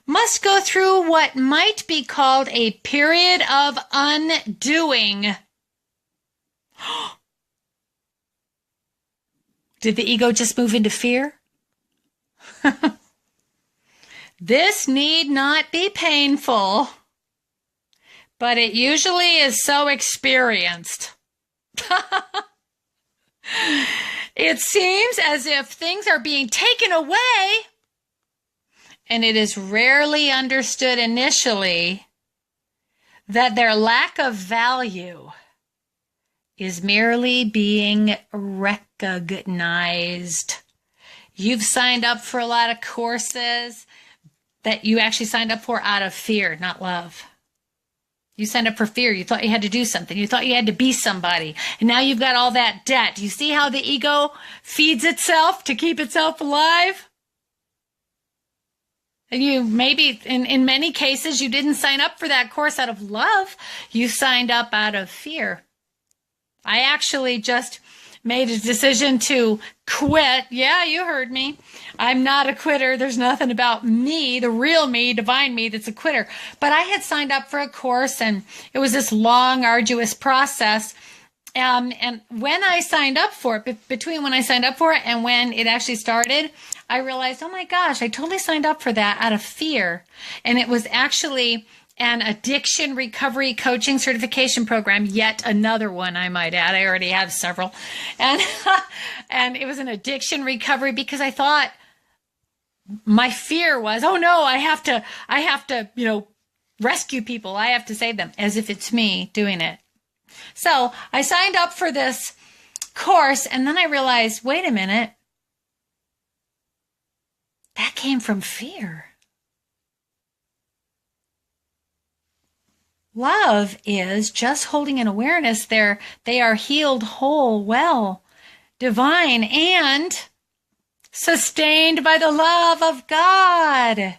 must go through what might be called a period of undoing. Did the ego just move into fear? This need not be painful, but it usually is so experienced. It seems as if things are being taken away, and it is rarely understood initially that their lack of value is merely being recognized. You've signed up for a lot of courses that you actually signed up for out of fear, not love. You signed up for fear. You thought you had to do something. You thought you had to be somebody. And now you've got all that debt. You see how the ego feeds itself to keep itself alive? And you maybe, in many cases, you didn't sign up for that course out of love. You signed up out of fear. I actually just made a decision to quit. Yeah, you heard me. I'm not a quitter. There's nothing about me, the real me, divine me, that's a quitter. But I had signed up for a course, and it was this long, arduous process. And when I signed up for it, between when I signed up for it and when it actually started, I realized, oh my gosh, I totally signed up for that out of fear. And it was actually an addiction recovery coaching certification program, yet another one, I might add. I already have several. And, and it was an addiction recovery because I thought my fear was, oh no, I have to, rescue people. I have to save them, as if it's me doing it. So I signed up for this course, and then I realized, wait a minute, that came from fear. Love is just holding an awareness there. They are healed, whole, well, divine, and sustained by the love of God.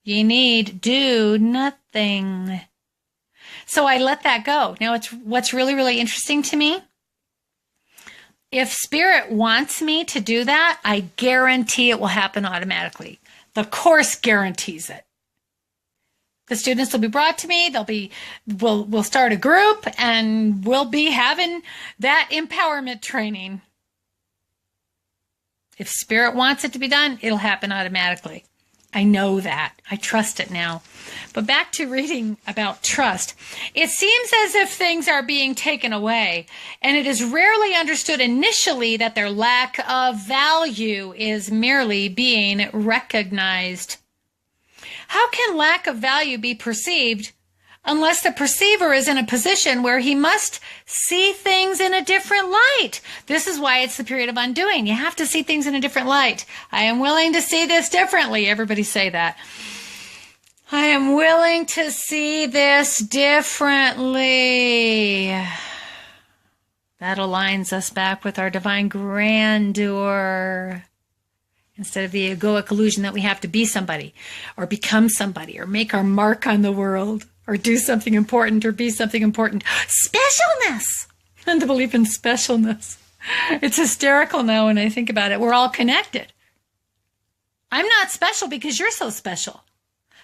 Ye need do nothing. So I let that go. Now, what's really, really interesting to me. If Spirit wants me to do that, I guarantee it will happen automatically. The course guarantees it. The students will be brought to me. We'll start a group, and we'll be having that empowerment training. If Spirit wants it to be done, it'll happen automatically. I know that. I trust it now. But back to reading about trust. It seems as if things are being taken away, and it is rarely understood initially that their lack of value is merely being recognized. How can lack of value be perceived unless the perceiver is in a position where he must see things in a different light? This is why it's the period of undoing. You have to see things in a different light. I am willing to see this differently. Everybody say that. I am willing to see this differently. That aligns us back with our divine grandeur. Instead of the egoic illusion that we have to be somebody or become somebody or make our mark on the world or do something important or be something important. Specialness! And the belief in specialness. It's hysterical now when I think about it. We're all connected. I'm not special because you're so special.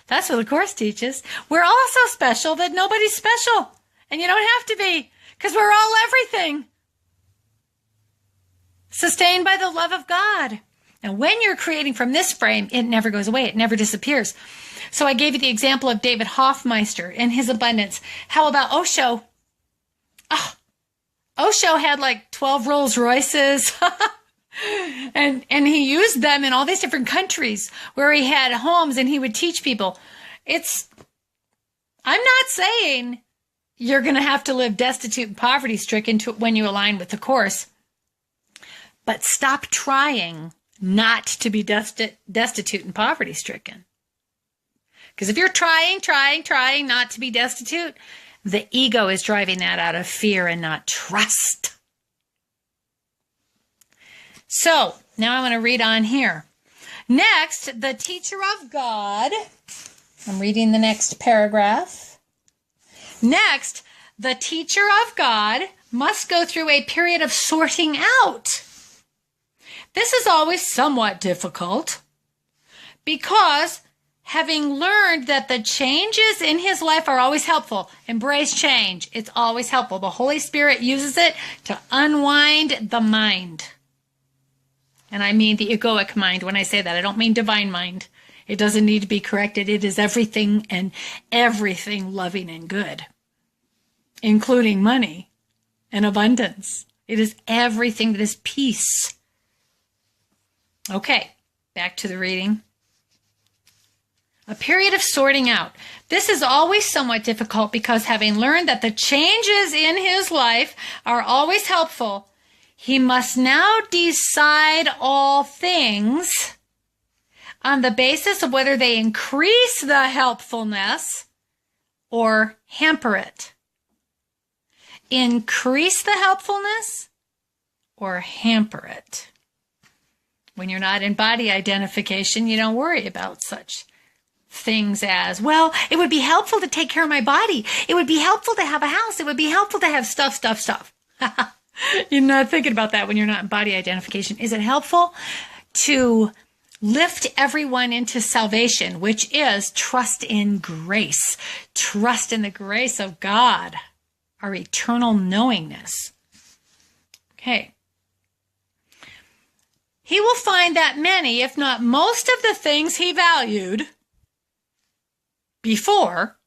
That's what the Course teaches. We're all so special that nobody's special. And you don't have to be, because we're all everything. Sustained by the love of God. And when you're creating from this frame, it never goes away. It never disappears. So I gave you the example of David Hoffmeister and his abundance. How about Osho? Oh, Osho had like 12 Rolls Royces. and he used them in all these different countries where he had homes and he would teach people. I'm not saying you're going to have to live destitute and poverty stricken when you align with the Course. But stop trying not to be destitute and poverty stricken. Because if you're trying not to be destitute, the ego is driving that out of fear and not trust. So now I'm going to read on here. Next, the teacher of God. I'm reading the next paragraph. Next, the teacher of God must go through a period of sorting out. This is always somewhat difficult because having learned that the changes in his life are always helpful, embrace change. It's always helpful. The Holy Spirit uses it to unwind the mind. And I mean the egoic mind. When I say that, I don't mean divine mind. It doesn't need to be corrected. It is everything and everything loving and good, including money and abundance. It is everything that is peace. Okay, back to the reading. A period of sorting out. This is always somewhat difficult because having learned that the changes in his life are always helpful, he must now decide all things on the basis of whether they increase the helpfulness or hamper it. Increase the helpfulness or hamper it. When you're not in body identification, you don't worry about such things as, well, it would be helpful to take care of my body. It would be helpful to have a house. It would be helpful to have stuff. You're not thinking about that when you're not in body identification. Is it helpful to lift everyone into salvation, which is trust in grace, trust in the grace of God? our eternal knowingness. Okay. He will find that many, if not most of the things he valued before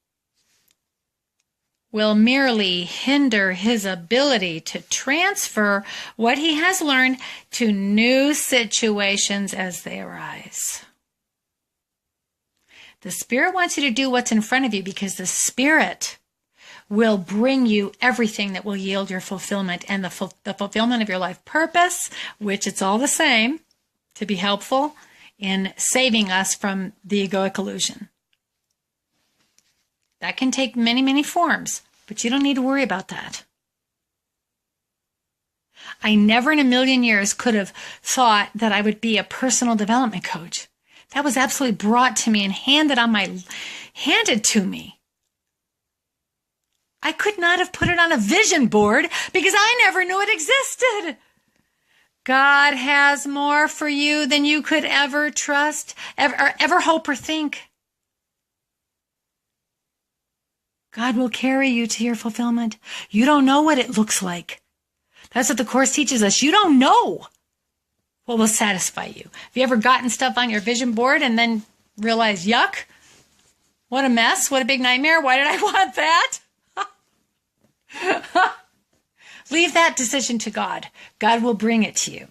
will merely hinder his ability to transfer what he has learned to new situations as they arise. The Spirit wants you to do what's in front of you because the Spirit will bring you everything that will yield your fulfillment and the fulfillment of your life purpose, which it's all the same, to be helpful in saving us from the egoic illusion. That can take many, many forms, but you don't need to worry about that. I never in a million years could have thought that I would be a personal development coach. That was absolutely brought to me and handed to me. I could not have put it on a vision board because I never knew it existed. God has more for you than you could ever trust, ever hope or think. God will carry you to your fulfillment. You don't know what it looks like. That's what the Course teaches us. You don't know what will satisfy you. Have you ever gotten stuff on your vision board and then realized, yuck, what a mess, what a big nightmare, why did I want that? Leave that decision to God. God will bring it to you.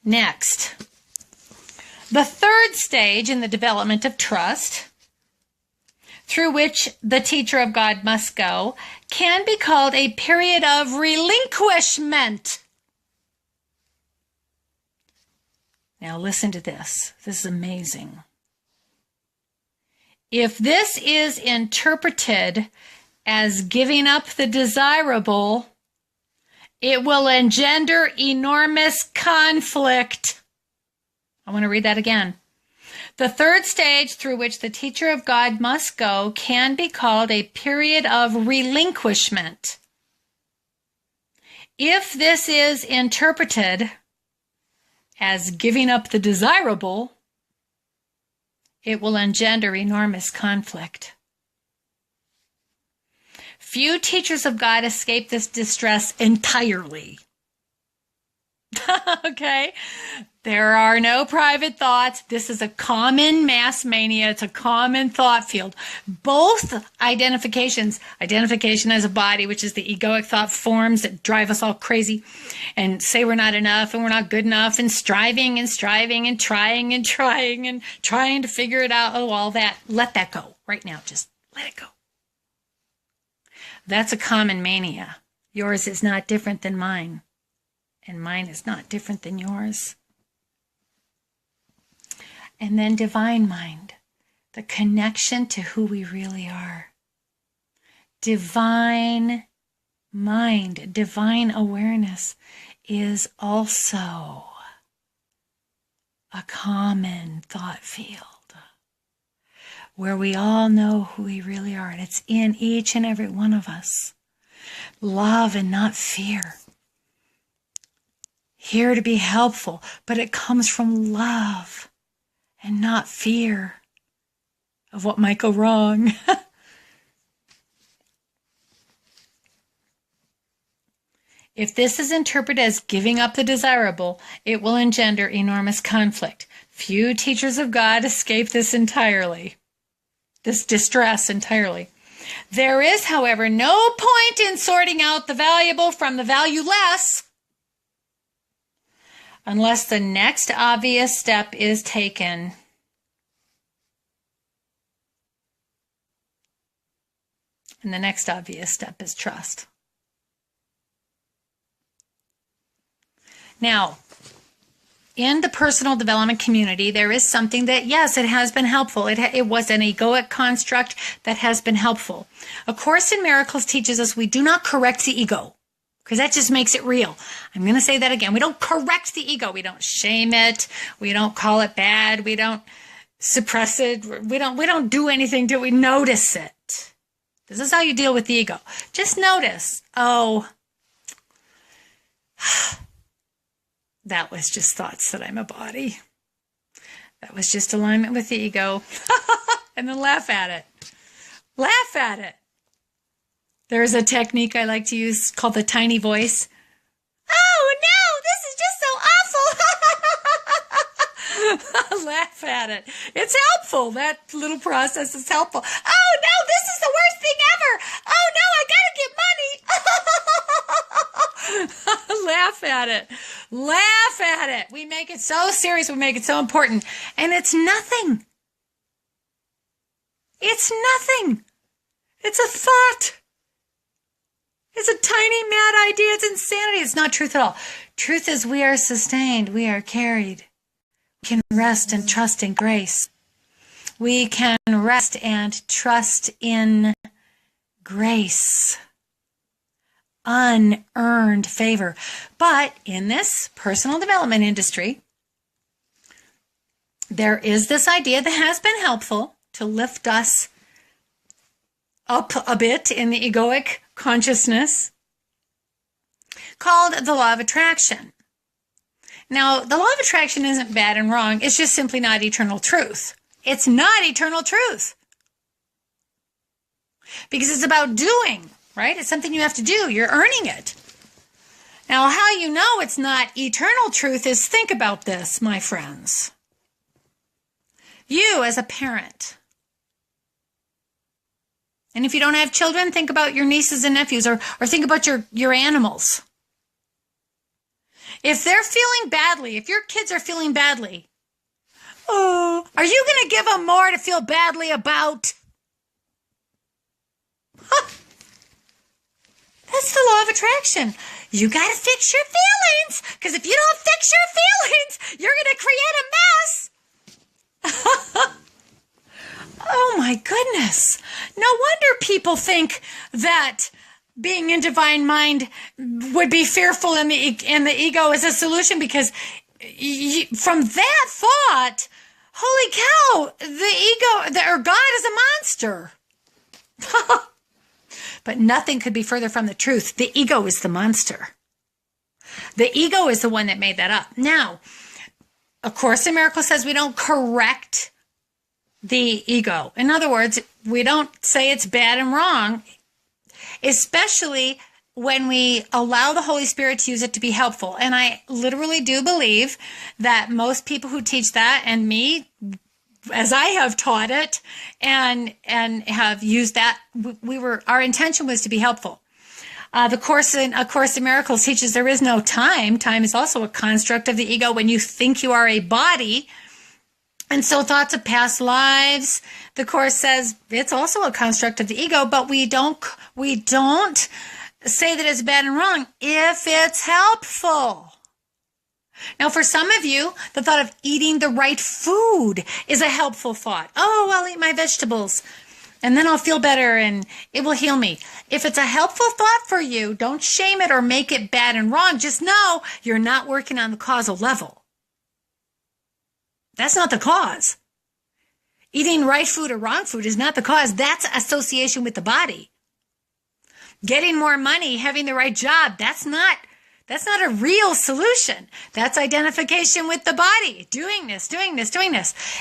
Next, the third stage in the development of trust, through which the teacher of God must go, can be called a period of relinquishment. Now listen to this. This is amazing. If this is interpreted as giving up the desirable, it will engender enormous conflict. I want to read that again. The third stage through which the teacher of God must go can be called a period of relinquishment. If this is interpreted as giving up the desirable, it will engender enormous conflict. Few teachers of God escape this distress entirely. Okay? There are no private thoughts. This is a common mass mania. It's a common thought field. Both identifications, identification as a body, which is the egoic thought forms that drive us all crazy and say we're not enough and we're not good enough, and striving and striving and trying and trying and trying to figure it out. Oh, all that. Let that go right now. Just let it go. That's a common mania. Yours is not different than mine, and mine is not different than yours. And then divine mind, the connection to who we really are. Divine mind, divine awareness is also a common thought field where we all know who we really are, and it's in each and every one of us. Love and not fear. Here to be helpful, but it comes from love and not fear of what might go wrong. If this is interpreted as giving up the desirable, it will engender enormous conflict. Few teachers of God escape this entirely, this distress entirely. There is, however, no point in sorting out the valuable from the valueless unless the next obvious step is taken. And the next obvious step is trust. Now, in the personal development community, there is something that, yes, it has been helpful. It was an egoic construct that has been helpful. A Course in Miracles teaches us we do not correct the ego, because that just makes it real. I'm going to say that again. We don't correct the ego. We don't shame it. We don't call it bad. We don't suppress it. We don't do anything till we notice it. This is how you deal with the ego. Just notice, oh, that was just thoughts that I'm a body. That was just alignment with the ego. And then laugh at it. Laugh at it. There's a technique I like to use called the tiny voice. Oh no, this is just so awful. Laugh at it. It's helpful. That little process is helpful. Oh no, this is the worst thing ever. Oh no, I gotta get money. Laugh at it. Laugh at it. We make it so serious. We make it so important. And it's nothing. It's nothing. It's a thought. It's a tiny mad idea. It's insanity. It's not truth at all. Truth is we are sustained. We are carried. We can rest and trust in grace. We can rest and trust in grace. Unearned favor. But in this personal development industry, there is this idea that has been helpful to lift us up a bit in the egoic consciousness, called the law of attraction. Now, the law of attraction isn't bad and wrong. It's just simply not eternal truth. It's not eternal truth. Because it's about doing, right? It's something you have to do. You're earning it. Now, how you know it's not eternal truth is think about this, my friends. You as a parent. And if you don't have children, think about your nieces and nephews, or think about your animals. If they're feeling badly, if your kids are feeling badly, oh, are you going to give them more to feel badly about? Huh. That's the law of attraction. You got to fix your feelings, because if you don't fix your feelings, you're going to create a mess. Oh my goodness. No wonder people think that being in divine mind would be fearful and the ego is a solution, because from that thought, holy cow, the ego or God is a monster. But nothing could be further from the truth. The ego is the monster. The ego is the one that made that up. Now, A Course in Miracles says we don't correct the ego. In other words, we don't say it's bad and wrong, especially when we allow the Holy Spirit to use it to be helpful. And I literally do believe that most people who teach that, and me, as I have taught it and have used that, our intention was to be helpful. The Course in A Course in Miracles teaches there is no time. Time is also a construct of the ego when you think you are a body. And so thoughts of past lives, the Course says it's also a construct of the ego, but we don't say that it's bad and wrong if it's helpful. Now, for some of you, the thought of eating the right food is a helpful thought. Oh, I'll eat my vegetables and then I'll feel better and it will heal me. If it's a helpful thought for you, don't shame it or make it bad and wrong. Just know you're not working on the causal level. That's not the cause. Eating right food or wrong food is not the cause. That's association with the body. Getting more money, having the right job, that's not a real solution. That's identification with the body. Doing this.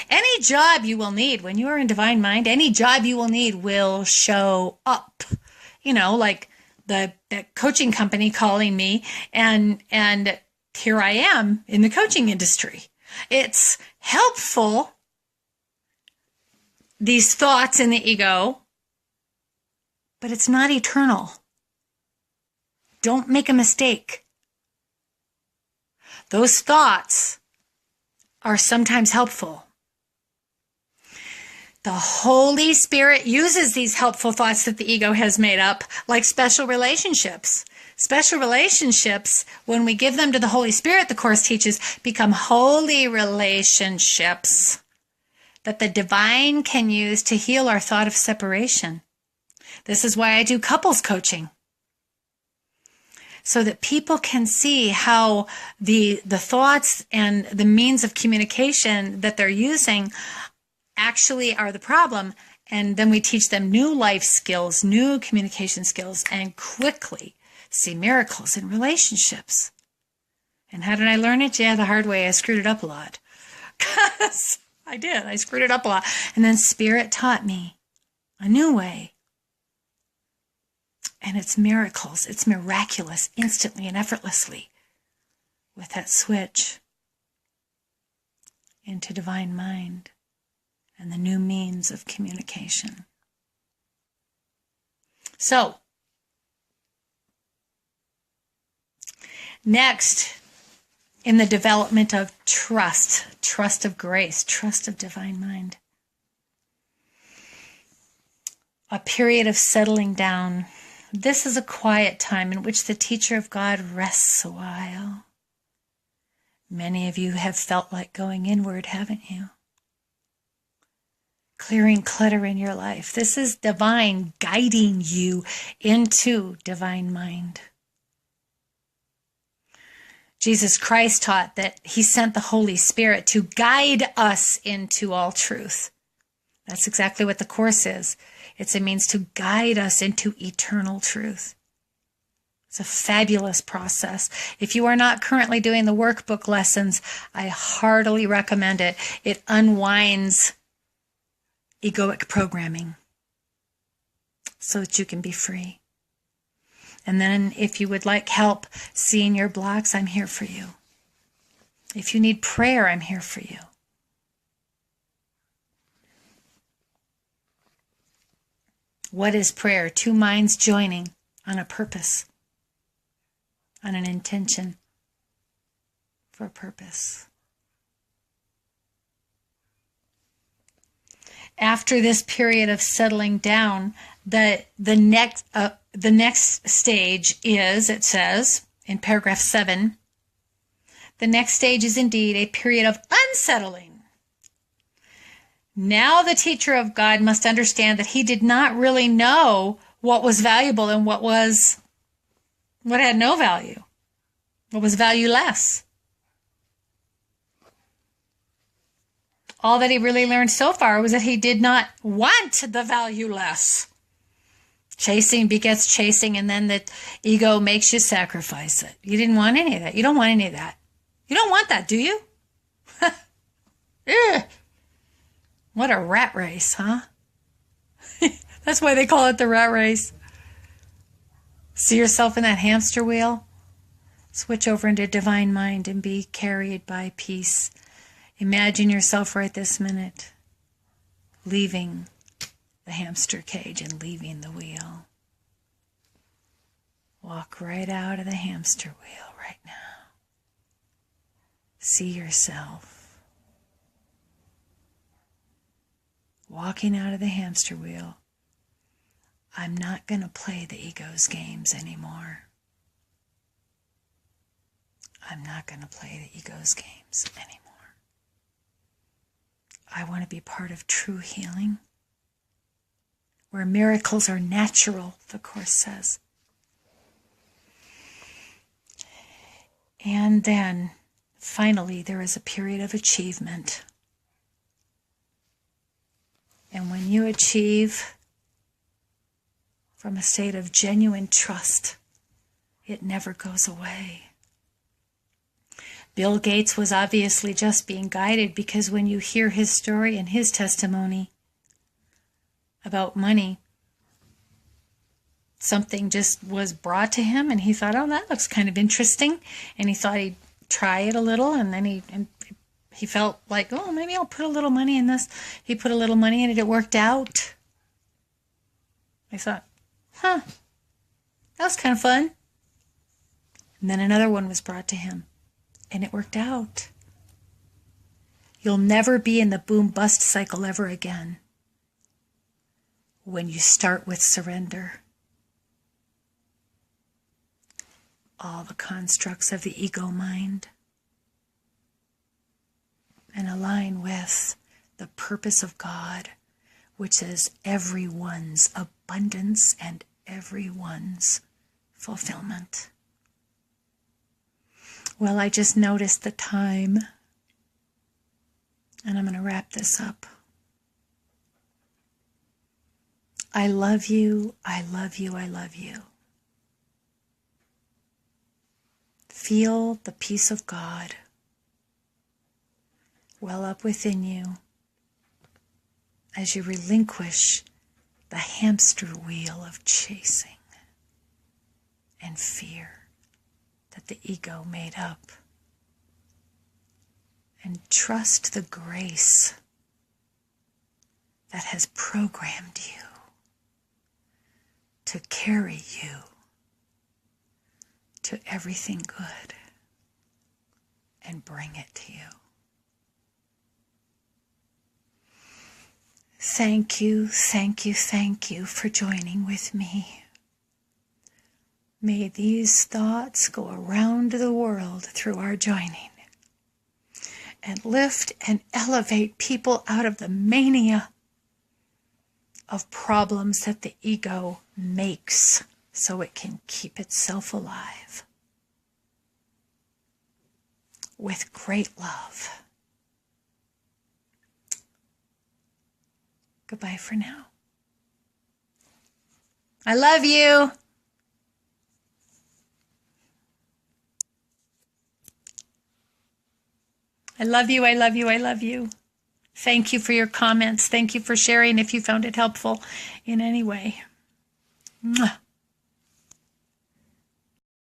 Any job you will need when you are in divine mind, any job you will need will show up. You know, like that coaching company calling me and here I am in the coaching industry. It's helpful, these thoughts in the ego, but it's not eternal. Don't make a mistake. Those thoughts are sometimes helpful. The Holy Spirit uses these helpful thoughts that the ego has made up, like special relationships. Special relationships, when we give them to the Holy Spirit, the Course teaches, become holy relationships that the divine can use to heal our thought of separation. This is why I do couples coaching, so that people can see how the thoughts and the means of communication that they're using actually are the problem. And then we teach them new life skills, new communication skills, and quickly see miracles in relationships. And how did I learn it? Yeah, the hard way. I screwed it up a lot. I did. I screwed it up a lot. And then Spirit taught me. a new way. And it's miracles. It's miraculous, instantly and effortlessly, with that switch into divine mind and the new means of communication. So, next, in the development of trust of grace, trust of divine mind, a period of settling down. This is a quiet time in which the teacher of God rests a while. Many of you have felt like going inward, haven't you? Clearing clutter in your life. This is divine guiding you into divine mind. Jesus Christ taught that he sent the Holy Spirit to guide us into all truth. That's exactly what the Course is. It's a means to guide us into eternal truth. It's a fabulous process. If you are not currently doing the workbook lessons, I heartily recommend it. It unwinds egoic programming so that you can be free. And then if you would like help seeing your blocks, I'm here for you. If you need prayer, I'm here for you. What is prayer? Two minds joining on a purpose, on an intention for a purpose. After this period of settling down, the next stage is, it says in paragraph 7, the next stage is indeed a period of unsettling. Now the teacher of God must understand that he did not really know what was valuable and what had no value, what was valueless. All that he really learned so far was that he did not want the valueless. Chasing begets chasing, and then the ego makes you sacrifice it. You didn't want any of that. You don't want any of that. You don't want that, do you? Ugh. What a rat race, huh? That's why they call it the rat race. See yourself in that hamster wheel? Switch over into divine mind and be carried by peace. Imagine yourself right this minute leaving the hamster cage and leaving the wheel. Walk right out of the hamster wheel right now. See yourself walking out of the hamster wheel. I'm not going to play the ego's games anymore. I'm not going to play the ego's games anymore. I want to be part of true healing, where miracles are natural, the Course says. And then, finally, there is a period of achievement. And when you achieve from a state of genuine trust, it never goes away. Bill Gates was obviously just being guided, because when you hear his story and his testimony about money, something just was brought to him and he thought, oh, that looks kind of interesting. And he thought he'd try it a little, and then he felt like, oh, maybe I'll put a little money in this. He put a little money in it. It worked out. I thought, that was kind of fun. And then another one was brought to him, and it worked out. You'll never be in the boom-bust cycle ever again when you start with surrender. All the constructs of the ego mind, and align with the purpose of God, which is everyone's abundance and everyone's fulfillment. Well, I just noticed the time, and I'm going to wrap this up. I love you, I love you, I love you. Feel the peace of God well up within you as you relinquish the hamster wheel of chasing and fear that the ego made up. And trust the grace that has programmed you to carry you to everything good and bring it to you. Thank you, thank you, thank you for joining with me. May these thoughts go around the world through our joining and lift and elevate people out of the mania of problems that the ego makes so it can keep itself alive. With great love. Goodbye for now. I love you. I love you, I love you, I love you. Thank you for your comments. Thank you for sharing if you found it helpful in any way. Mwah.